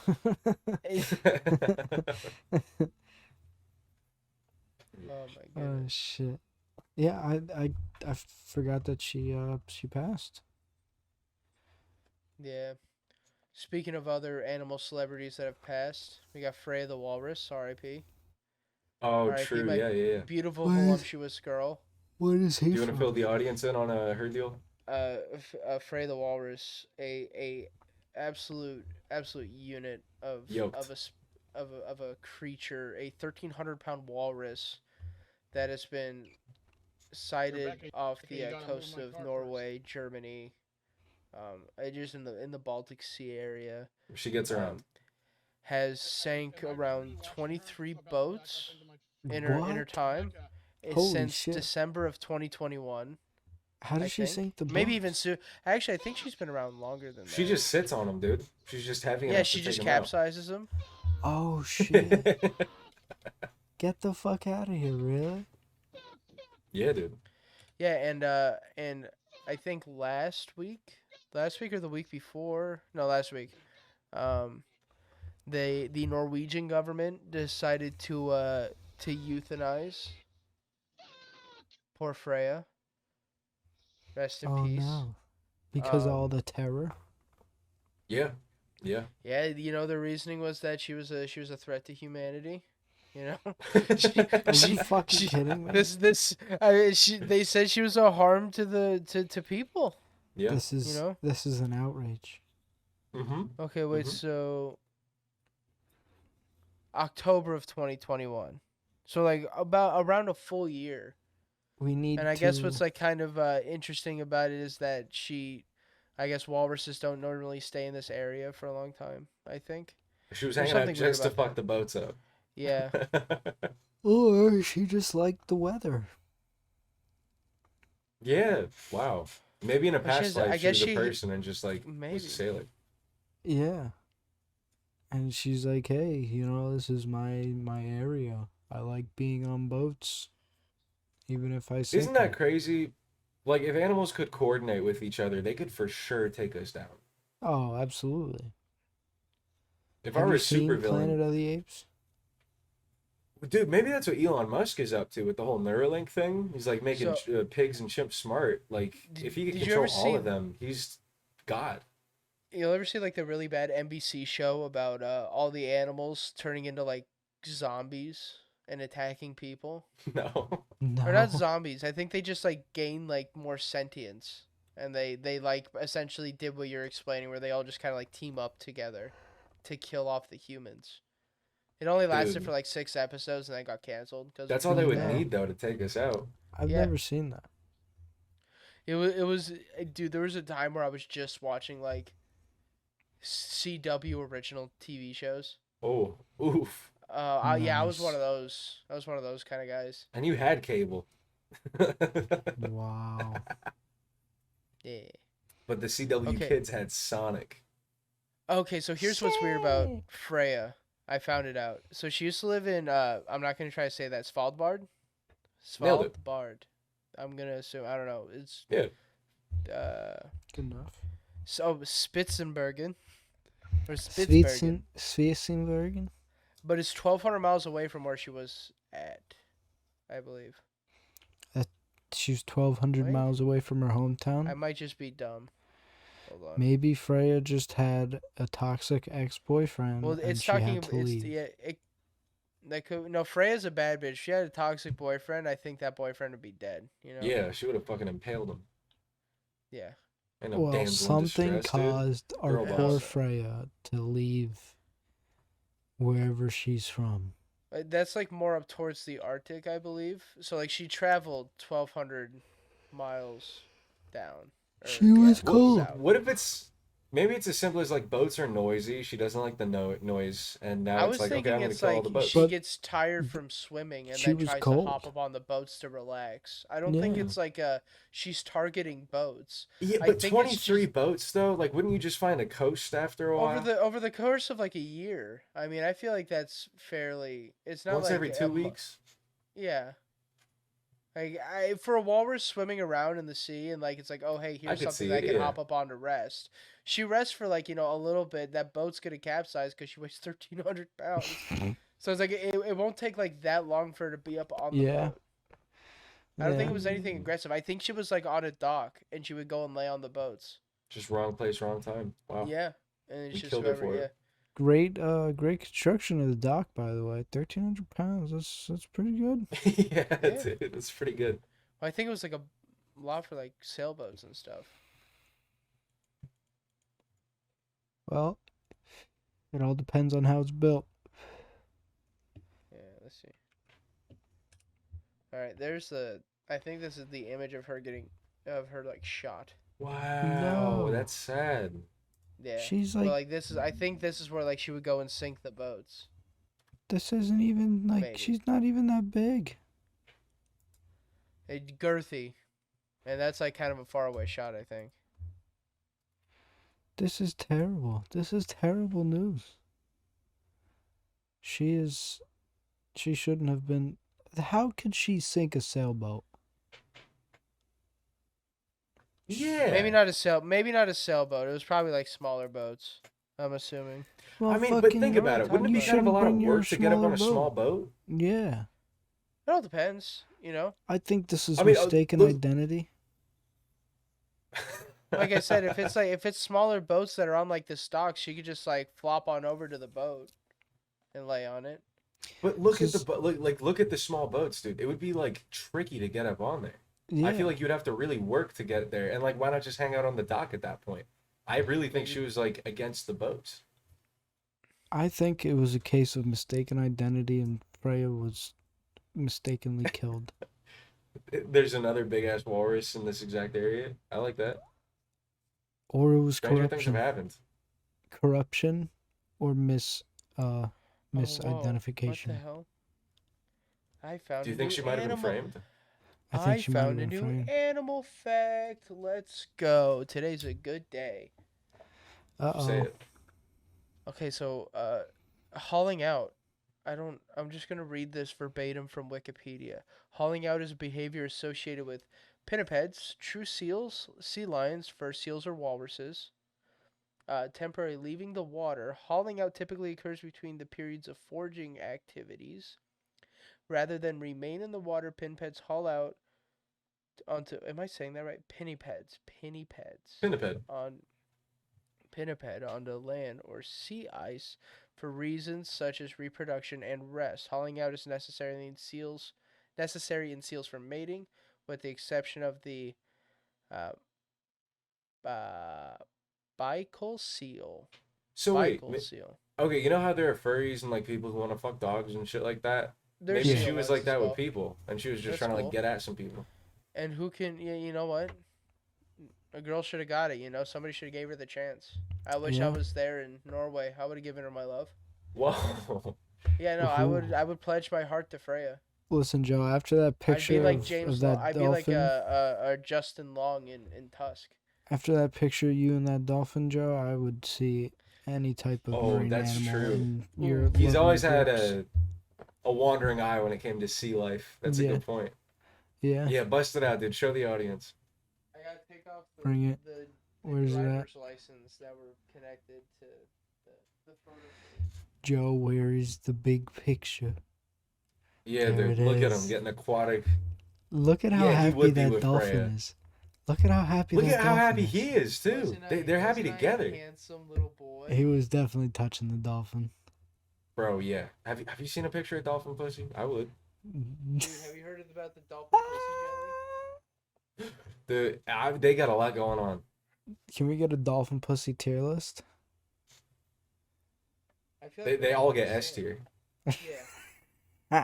Oh my goodness. Shit. Yeah, I forgot that she passed. Yeah. Speaking of other animal celebrities that have passed, we got Freya the walrus, R.I.P. Oh, R.I.P. true. my Yeah. Beautiful, What is- voluptuous girl. What is he Do you want to from? fill the audience in on her deal? Freya the walrus, a absolute unit of Yoked. of a creature, a 1,300-pound walrus that has been sighted Rebecca, off you the gotta move coast my of car Norway, Germany, just in the Baltic Sea area. She gets around. Has sank around 23 boats in her What? time Holy since shit. December of 2021. How did I she think. sink the boat? Maybe even soon. Actually, I think she's been around longer than that. She just sits on them, dude. She's just heavy yeah, enough she to just take 'em out. capsizes them. Oh shit! Get the fuck out of here! Really? Yeah, dude. Yeah, and I think last week or the week before, no, last week, the Norwegian government decided to euthanize poor Freya. Rest in Oh peace. no! Because of Um, all the terror. Yeah. Yeah, you know the reasoning was that she was a threat to humanity. You know, Are you fucking kidding me? they said she was a harm to people. Yeah. This is You know? this is an outrage. Mm-hmm. Okay, wait, Mhm. so October of 2021. So like about around a full year. We need. And I to... guess what's like kind of interesting about it is that I guess walruses don't normally stay in this area for a long time, I think. She was There's hanging out something weird just to about fuck the boats up. Yeah. Or she just liked the weather. Yeah. Wow. Maybe in a Well, she past has- I life she guess was a she- person and just like Maybe. was a sailor. Yeah. And she's like, hey, you know, this is my area. I like being on boats, even if I sink Isn't that them." crazy? Like if animals could coordinate with each other, they could for sure take us down. Oh, absolutely. If Have I were you a seen super Planet villain, of the Apes? dude, maybe that's what Elon Musk is up to with the whole Neuralink thing. He's like making pigs and chimps smart. Like if he could Did you control ever all see- of them, he's God. You'll ever see like the really bad NBC show about all the animals turning into like zombies and attacking people? No. No. Or not zombies. I think they just like gain like more sentience. And they like essentially did what you're explaining where they all just kind of like team up together to kill off the humans. It only lasted Dude. for like 6 episodes and then got canceled cuz That's all they would Yeah. need though to take us out. I've Yeah. never seen that. it was dude, there was a time where I was just watching like CW original TV shows. Oh, oof. Yeah, I was Nice. one of those. I was one of those kind of guys. And you had cable. Wow. Yeah. But the CW Okay. kids had Sonic. Okay, so here's what's weird about Freya. I found it out. So she used to live in I'm not gonna try to say that, Svalbard. Nailed it. Svalbard. I'm gonna assume, I don't know. It's Yeah. Good enough. So Spitzenbergen or Spitzbergen, Sveisenbergen? but it's 1,200 miles away from where she was at, I believe. She's 1,200 Wait, miles away from her I hometown. might just be dumb. Hold on. Maybe Freya just had a toxic ex-boyfriend Well, and it's she talking. had to It's leave. yeah. That could no. Freya's a bad bitch. If she had a toxic boyfriend, I think that boyfriend would be dead. You know. Yeah, she would have fucking impaled him. Yeah. Ain't no Well, damsel in something distress, dude. caused our Girl Yeah, poor boss. Freya to leave wherever she's from. That's like more up towards the Arctic, I believe. So like she traveled 1,200 miles down. She was cold. south. What if it's maybe it's as simple as like boats are noisy. She doesn't like the noise, and now I it's was like okay, thinking I'm gonna it's kill all like the boats. she But gets tired from swimming and she then was tries to hop cold. up on the boats to relax. I don't think Yeah. it's like she's targeting boats. Yeah, I but think it's 23 just boats though. Like, wouldn't you just find a coast after a while? over the course of like a year. I mean, I feel like that's fairly. It's not Once like every 2 weeks. yeah. Like for a walrus swimming around in the sea and like it's like, oh hey, I here's could something see that it. can Yeah. hop up on to rest. She rests for like a little bit. That boat's gonna capsize because she weighs 1,300 pounds. So it's like it won't take like that long for her to be up on the Yeah. boat. I don't think Yeah. it was anything aggressive. I think she was like on a dock and she would go and lay on the boats. Just wrong place, wrong time. Wow. Yeah, and it's We just killed her whoever. for Yeah, it. Great construction of the dock, by the way. 1,300 pounds. That's pretty good. Yeah, Yeah. it's pretty good. well, I think it was like a lot for like sailboats and stuff. Well, it all depends on how it's built. Yeah, let's see. All right, there's the. I think this is the image of her like shot. Wow, No. that's sad. Yeah. She's But like, like this is. I think this is where like she would go and sink the boats. this isn't even like, Maybe. she's not even that big. Girthy, and that's like kind of a faraway shot. I think. This is terrible. This is terrible news. She shouldn't have been. How could she sink a sailboat? Yeah. Maybe not a sailboat. It was probably like smaller boats. I'm assuming. Well, I mean, but fucking, think what are about we it. Wouldn't it talking be about? kind of a lot of Bring your work to get up on smaller a small boat? Yeah. It all depends, I think this is I mean, mistaken look- identity. Like I said, if it's smaller boats that are on like the docks, she could just like flop on over to the boat and lay on it. But look at the 'Cause- look at the small boats, dude. It would be like tricky to get up on there. Yeah. I feel like you'd have to really work to get there, and like, why not just hang out on the dock at that point? I really think she was like against the boats. I think it was a case of mistaken identity and Freya was mistakenly killed. There's another big ass walrus in this exact area. I like that. Or it was Stranger things have corruption. happened. Corruption or Whoa, misidentification. what the hell? I found. Do you a think new she might have been animal. framed? I think she might have found a been new framed. animal fact. Let's go. Today's a good day. Say Uh-oh. it. Okay, so hauling out. I'm just gonna read this verbatim from Wikipedia. Hauling out is a behavior associated with pinnipeds, true seals, sea lions, fur seals or walruses. Temporarily leaving the water. Hauling out typically occurs between the periods of foraging activities. Rather than remain in the water, pinnipeds haul out onto. Am I saying that right? Pinnipeds. Pinniped. Pinniped onto land or sea ice for reasons such as reproduction and rest. Hauling out is necessary in seals for mating, with the exception of the bicycle seal. So wait, Bicycle seal. okay, you know how there are furries and like people who want to fuck dogs and shit like that? There's Maybe Yeah. she was seals like as that well. with people, and she was just That's trying to cool. like get at some people. And who can? Yeah, you know what? A girl should have got it. You know, somebody should have gave her the chance. I wish I Yeah. was there in Norway. I would have given her my love. Whoa. Yeah, no, Ooh. I would pledge my heart to Freya. Listen, Joe, after that picture I'd be like of James. that I'd dolphin, be like a Justin Long in Tusk. after that picture of you and that dolphin, Joe, I would see any type of Oh, marine that's animal true. in your Ooh. He's lovely always had books. a wandering eye when it came to sea life. That's a Yeah. good point. Yeah. Yeah, bust it out, dude. Show the audience. I gotta take off Bring it. the Where's that? driver's license that were connected to the photo footage. Joe, where is the big picture? Yeah, There dude. it Look at is. him getting aquatic. Look at how Yeah, he happy would be that with dolphin Freya. is. Look at how happy Look that at how dolphin happy is. he is too. They're happy Wasn't I together, a handsome little boy. He was definitely touching the dolphin. bro. Yeah. Have you seen a picture of dolphin pussy? I would. Dude, have you heard about the dolphin pussy jelly? They got a lot going on. Can we get a dolphin pussy tier list? I feel They we're all not get the S same. tier, Yeah,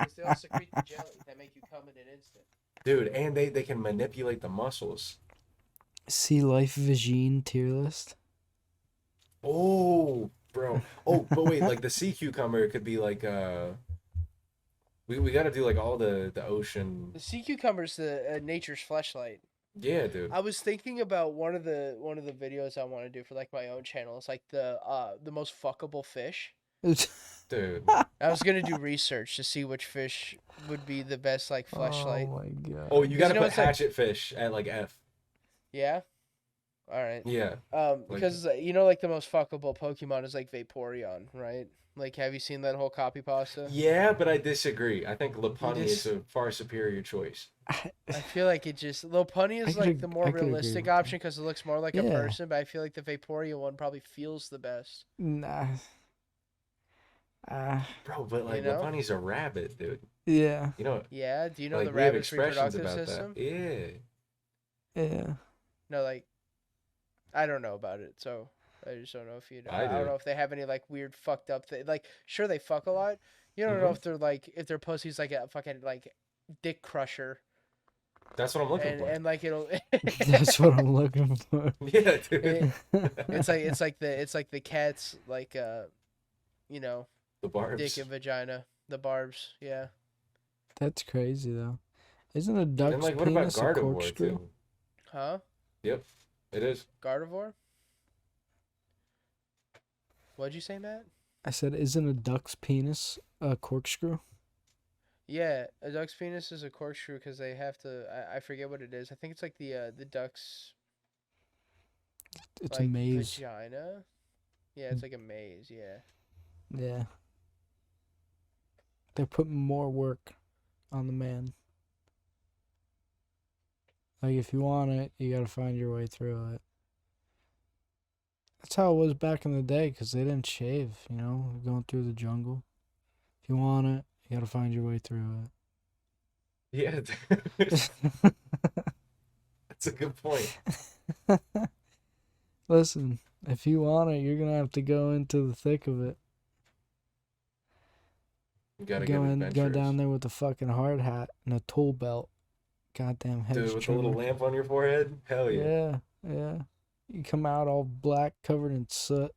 because they all secrete the jelly that make you come in an instant. dude. And they can manipulate the muscles. Sea life vagine tier list. Oh, bro. Oh, but wait, like the sea cucumber could be like we got to do like all the ocean. The sea cucumber's the nature's fleshlight. Yeah, dude. I was thinking about one of the videos I want to do for like my own channel. It's like the most fuckable fish. Dude. I was gonna do research to see which fish would be the best like fleshlight. Oh my god. Oh, you got to know put it's like- hatchet fish at like F. Yeah. All right. Yeah. Because you know, like the most fuckable Pokemon is like Vaporeon, right? Like, have you seen that whole copy pasta? Yeah, but I disagree. I think Lopunny just- is a far superior choice. I feel like it just Lopunny I is could like the more I could agree realistic with that. option because it looks more like a Yeah. person. But I feel like the Vaporeon one probably feels the best. Nah. Bro, but like You know? Lopunny's a rabbit, dude. Yeah. You know, Yeah. Do you know like the we have rabbit's expressions reproductive about system? that. Yeah. Yeah. No, like, I don't know about it, so I just don't know if you know. I I don't do. know if they have any like weird fucked up thing. Like, sure they fuck a lot. You don't know if they're like if their pussy's like a fucking like dick crusher, That's what I'm looking for. and like it'll. That's what I'm looking for. Yeah, dude. It- it's like the cat's like you know, The barbs. dick and vagina, the barbs. Yeah. That's crazy though. Isn't a duck's And like, what about penis a Gardevoir corkscrew? too? Huh? Yep, it is. Gardevoir. What'd you say, Matt? I said, isn't a duck's penis a corkscrew? Yeah, a duck's penis is a corkscrew because they have to. I forget what it is. I think it's like the duck's It's like a maze. vagina. Yeah, it's like a maze. Yeah. Yeah. They're putting more work on the man. Like, if you want it, you gotta find your way through it. That's how it was back in the day, because they didn't shave, you know, going through the jungle. If you want it, you gotta find your way through Yeah, dude. it. That's a good point. Listen, if you want it, you're gonna have to go into the thick of it. You gotta Go get in, go adventurous. down there with a fucking hard hat and a tool belt. Goddamn head Dude, with a little lamp on your forehead? Hell yeah. Yeah, yeah. You come out all black, covered in soot.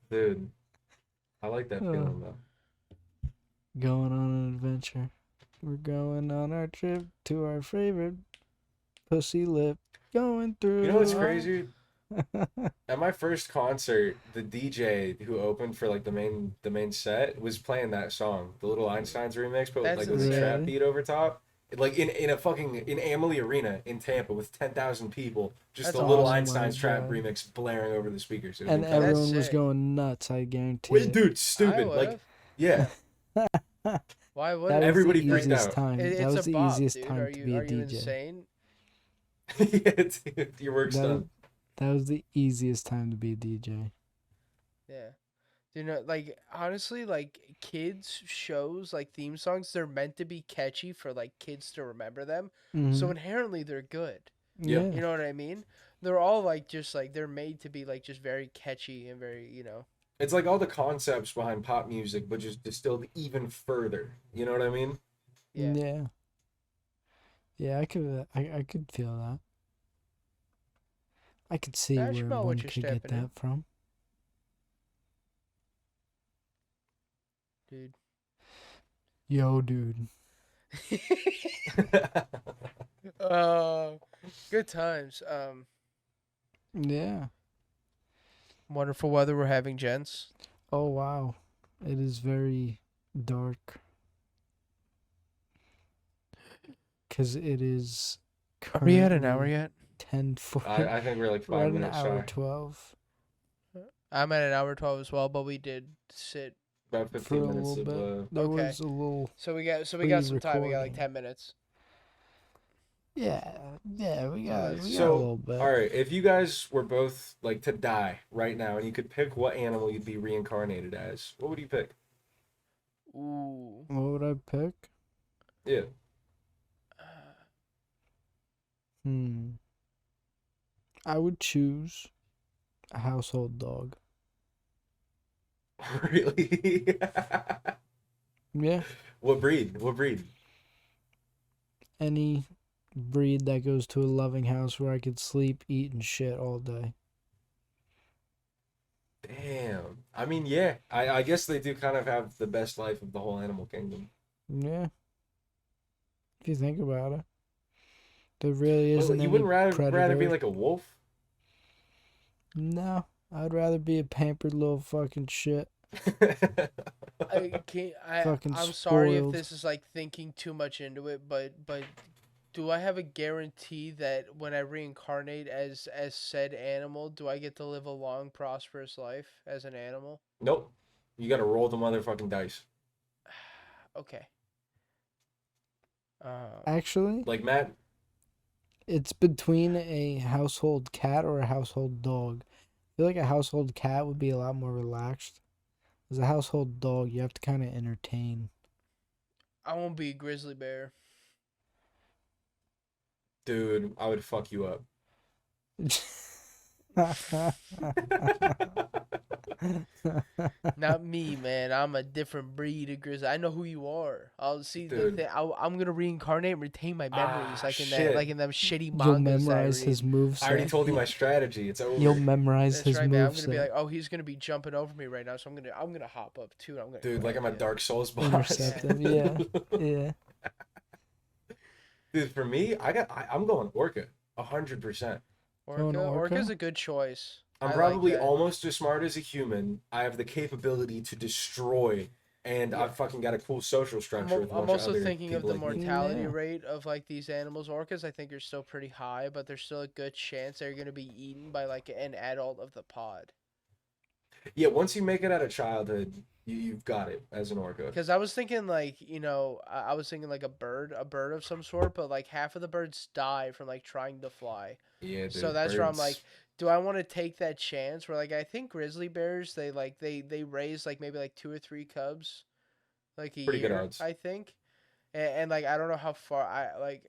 Dude, I like that feeling though. Going on an adventure. We're going on our trip to our favorite pussy lip. Going through. You know what's our- crazy? At my first concert, the DJ who opened for like the main set was playing that song, the Little Einsteins remix, but That's like with a trap insane. beat over top. Like in a fucking in Amalie Arena in Tampa with 10,000 people, just That's the Little awesome. Einsteins Oh my trap God. remix blaring over the speakers. It was And incredible. everyone was sick. going nuts, I guarantee Wait, it. dude, I stupid. Like, would've. yeah, Why would That was Everybody the freaked easiest out. time. It's that was a the bop, easiest dude. time Are to you be a are you DJ. insane? yeah, dude, your work's That, done. that was the easiest time to be a DJ. Yeah. You know, like honestly, like kids shows, like theme songs, they're meant to be catchy for like kids to remember them. So Mhm. inherently they're good. Yeah. You know what I mean? They're all like just like they're made to be like just very catchy and very, you know. It's like all the concepts behind pop music, but just distilled even further. You know what I mean? Yeah. Yeah. Yeah, I could feel that. I could see I where smell what one you're could get stepping in. that from. Dude. Yo, dude. Good times. Yeah. Wonderful weather we're having, gents. Oh, wow. It is very dark. Because it is Are we at an hour Currently yet? 10:40. I think we're like We're 5 at an minutes hour shy. 12 I'm at an hour 12 as well, but we did sit. About for a 15 minutes little of bit. There Okay. was a little So we got some time. We got like pre-recording. 10 minutes. Yeah, we got a So, little bit. all right, if you guys were both like to die right now and you could pick what animal you'd be reincarnated as, what would you pick? Ooh. What would I pick? Yeah. I would choose a household dog. Really? Yeah, What breed? What breed? any breed that goes to a loving house where I could sleep, eat, and shit all day. Damn. I mean, yeah. I guess they do kind of have the best life of the whole animal kingdom. Yeah. If you think about it. There really Well, isn't you any wouldn't rather be predator. like a wolf? No, I'd rather be a pampered little fucking shit. I can't. Fucking I'm sorry if spoiled. this is like thinking too much into it, but do I have a guarantee that when I reincarnate as said animal, do I get to live a long, prosperous life as an animal? Nope. You gotta roll the motherfucking dice. Okay. Actually, Like Matt, it's between a household cat or a household dog. I feel like a household cat would be a lot more relaxed. As a household dog, you have to kind of entertain. I won't be a grizzly bear. dude, I would fuck you up. Not me, man. I'm a different breed of grizzly. I know who you are. I'll see the Dude. thing. I'm gonna reincarnate and retain my memories, like in that, Shit. like in them shitty You'll mangas that I memorize read. his I already moveset. told you my strategy. It's over. You'll memorize That's his right, man. I'm gonna be moveset. like, oh, he's gonna be jumping over me right now, so I'm gonna hop up too. And I'm gonna Dude, like I'm a crank it. Dark Souls boss. Intercept him. Yeah. Yeah. Dude, for me, I'm going Orca. 100%. Going orca? Orca's a good choice. I'm I probably like that. almost as smart as a human. I have the capability to destroy, and Yeah. I've fucking got a cool social structure with a I'm bunch also of other thinking of people the like me. mortality Yeah. rate of like these animals. Orcas, I think, are still pretty high, but there's still a good chance they're gonna be eaten by like an adult of the pod. Yeah, once you make it out of childhood, you've got it as an orca. Because I was thinking like, I was thinking like a bird of some sort, but like half of the birds die from like trying to fly. Yeah, dude. So that's where I'm birds. like, do I want to take that chance? Where like I think grizzly bears, they raise like maybe like 2 or 3 cubs, like a Pretty good year, odds. I think. And like I don't know how far I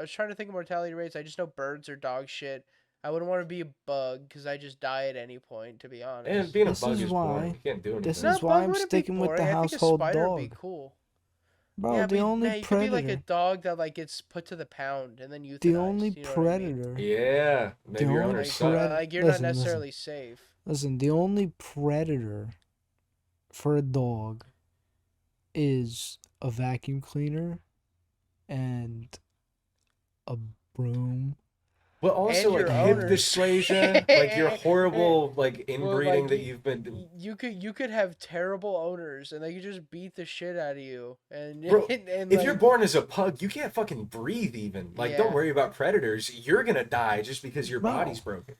was trying to think of mortality rates. I just know birds are dog shit. I wouldn't want to be a bug because I just die at any point, to be honest. And being This a bug is is why- boring. You can't do anything. this No, is why bug I'm wouldn't be sticking with the boring. I think household a spider dog. would be cool. Bro, Yeah, the but only man, you could be like a predator. dog that like gets put to the pound and then euthanized. The only you know what I mean? predator. Yeah, maybe The your only owner Like, suck. like you're Listen, not listen. necessarily safe. Listen, the only predator for a dog is a vacuum cleaner and a broom. But also, your like, hip owners. dysplasia, like your horrible, like, Well, inbreeding like, that you've been. you could have terrible owners and they could just beat the shit out of you. And Bro, and if like, you're born as a pug, you can't fucking breathe even. Like, don't Yeah. worry about predators. You're gonna die just because your Bro. body's broken.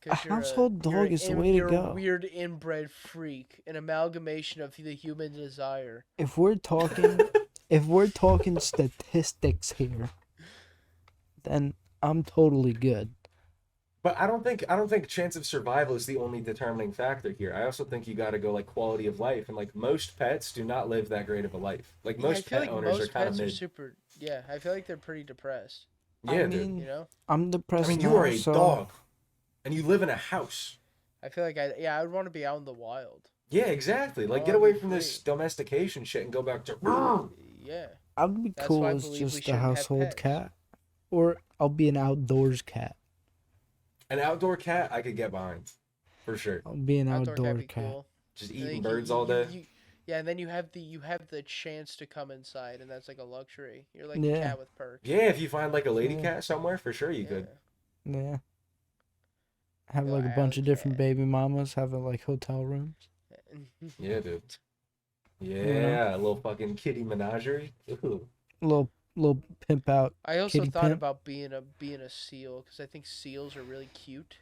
'cause A you're household you're dog is the in- way to you're go. a weird inbred freak, an amalgamation of the human desire. If we're talking statistics here, then I'm totally good. But I don't think chance of survival is the only determining factor here. I also think you got to go like quality of life, and like most pets do not live that great of a life. Like Yeah, I most feel pet like owners are most kind of pets are mid. super. Yeah, I feel like they're pretty depressed. Yeah, I dude. mean, You know, I'm depressed I mean, you now, are a so dog, and you live in a house. I feel like I would want to be out in the wild. Yeah, exactly. Like, I get wanna away be from this free. domestication shit and go back to. Yeah, I'd be That's cool why I as believe we just a shouldn't have household pets. cat, or I'll be an outdoors cat. An outdoor cat, I could get behind, for sure. I'll be an outdoor outdoor cat be cat. cool. Just And eating then birds all day. Yeah, and then you have the chance to come inside, and that's like a luxury. You're like a Yeah. cat with perks. Yeah, if you find like a lady Yeah. cat somewhere, for sure you could. Yeah. Have Go like a bunch alley of different cat. baby mamas, have like hotel rooms. Yeah, dude. Yeah, a little fucking kitty menagerie. Ooh. Little little pimp out. I also Kitty thought pimp? about being a seal because I think seals are really cute.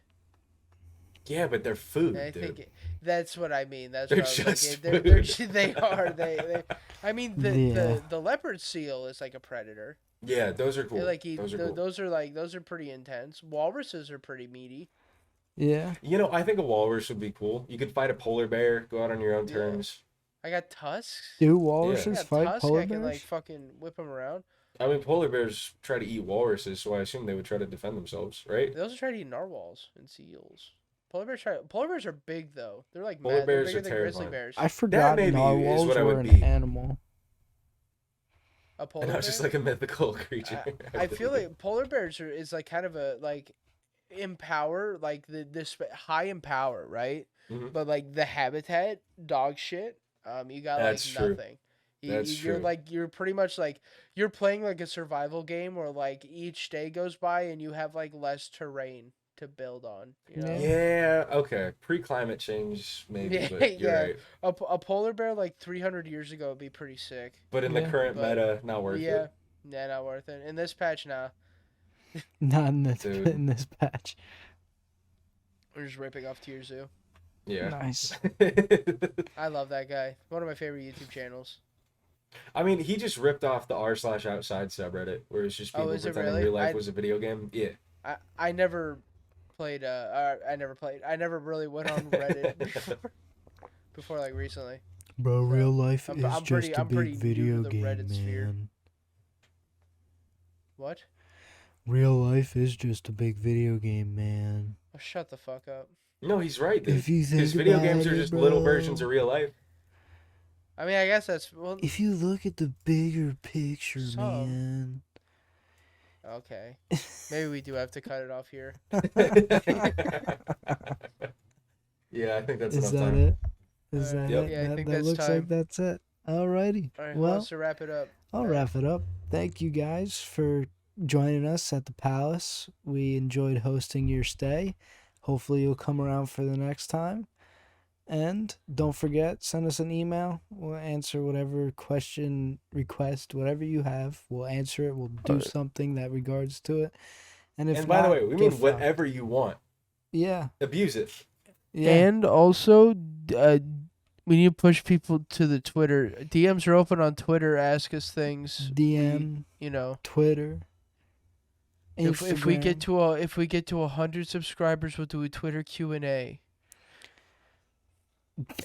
Yeah, but they're And food, I dude. think that's what I mean. That's They're what I was just like. food. They are they. I mean Yeah. the leopard seal is like a predator. Yeah, those are They cool. like eat Those are cool. those are pretty intense. Walruses are pretty meaty. Yeah. You know, I think a walrus would be cool. You could fight a polar bear, go out on your own Yeah. terms. I got tusks. Do I walruses got fight tusks. polar I can like bears? fucking whip them around. I mean, polar bears try to eat walruses, so I assume they would try to defend themselves, right? They also try to eat narwhals and seals. Polar bears are big though. They're like Polar mad. They're bears bigger are than grizzly terrifying. bears. I forgot maybe is narwhals what I were would an be. animal. A polar And bear. not just like a mythical creature. I feel like polar bears is like kind of a like in power, like this high in power, right? Mhm. But like the habitat, dog shit. You got That's like true. nothing. That's You're true. like you're pretty much like you're playing like a survival game where like each day goes by and you have like less terrain to build on. You know? Yeah, okay. Pre-climate change, maybe, Yeah, but you're yeah. right. A polar bear like 300 years ago would be pretty sick. But in the Yeah. current But meta, not worth yeah, it. yeah, not worth it. In this patch, nah. Not in this Dude. in this patch. We're just ripping off Tier Zoo. Yeah. Nice. I love that guy. One of my favorite YouTube channels. I mean, he just ripped off the r/outside subreddit, where it's just Oh, people is it pretending really? real life was a video game. Yeah. I never played. I never played. I never really went on Reddit before like recently. Bro, So, real life I'm- is I'm just pretty- a I'm pretty big new to video the game, Reddit sphere. man. What? Real life is just a big video game, man. Oh, shut the fuck up. No, he's right, dude. If you think Because video about games are it, just little bro. versions of real life. I mean, I guess that's well. If you look at the bigger picture, Some. man. Okay. Maybe we do have to cut it off here. Yeah, I think that's Is enough that time. it? Is Alright. that Yep. it? Yeah, I that think that that's looks time. like that's it. Alrighty. All right. Who Well, wants to wrap it up? I'll wrap it up. Thank you guys for joining us at the Palace. We enjoyed hosting your stay. Hopefully you'll come around for the next time. And don't forget, send us an email. We'll answer whatever question, request, whatever you have. We'll answer it. We'll do Alright. something that regards to it. And if And by the not, way, we get mean fucked. whatever you want. Yeah. Abuse it. Yeah. And also, we need to push people to the Twitter. DMs are open on Twitter. Ask us things. DM, You know, Twitter, if we get Instagram. to 100 subscribers, we'll do a Twitter Q&A.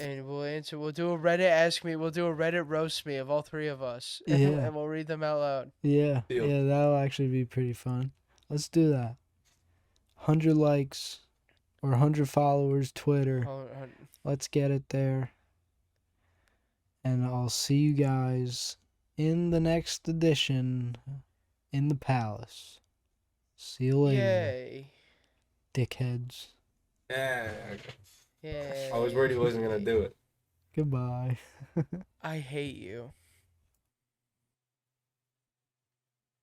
And we'll answer. We'll do a Reddit Ask Me. We'll do a Reddit Roast Me of all three of us. Yeah. And we'll read them out loud. Yeah, Deal. yeah, that'll actually be pretty fun. Let's do that. 100 likes or 100 followers, Twitter. Let's get it there. And I'll see you guys in the next edition in the Palace. See you later, Yay. dickheads. Yeah. Yay. I was worried he wasn't going to do it. Goodbye. I hate you.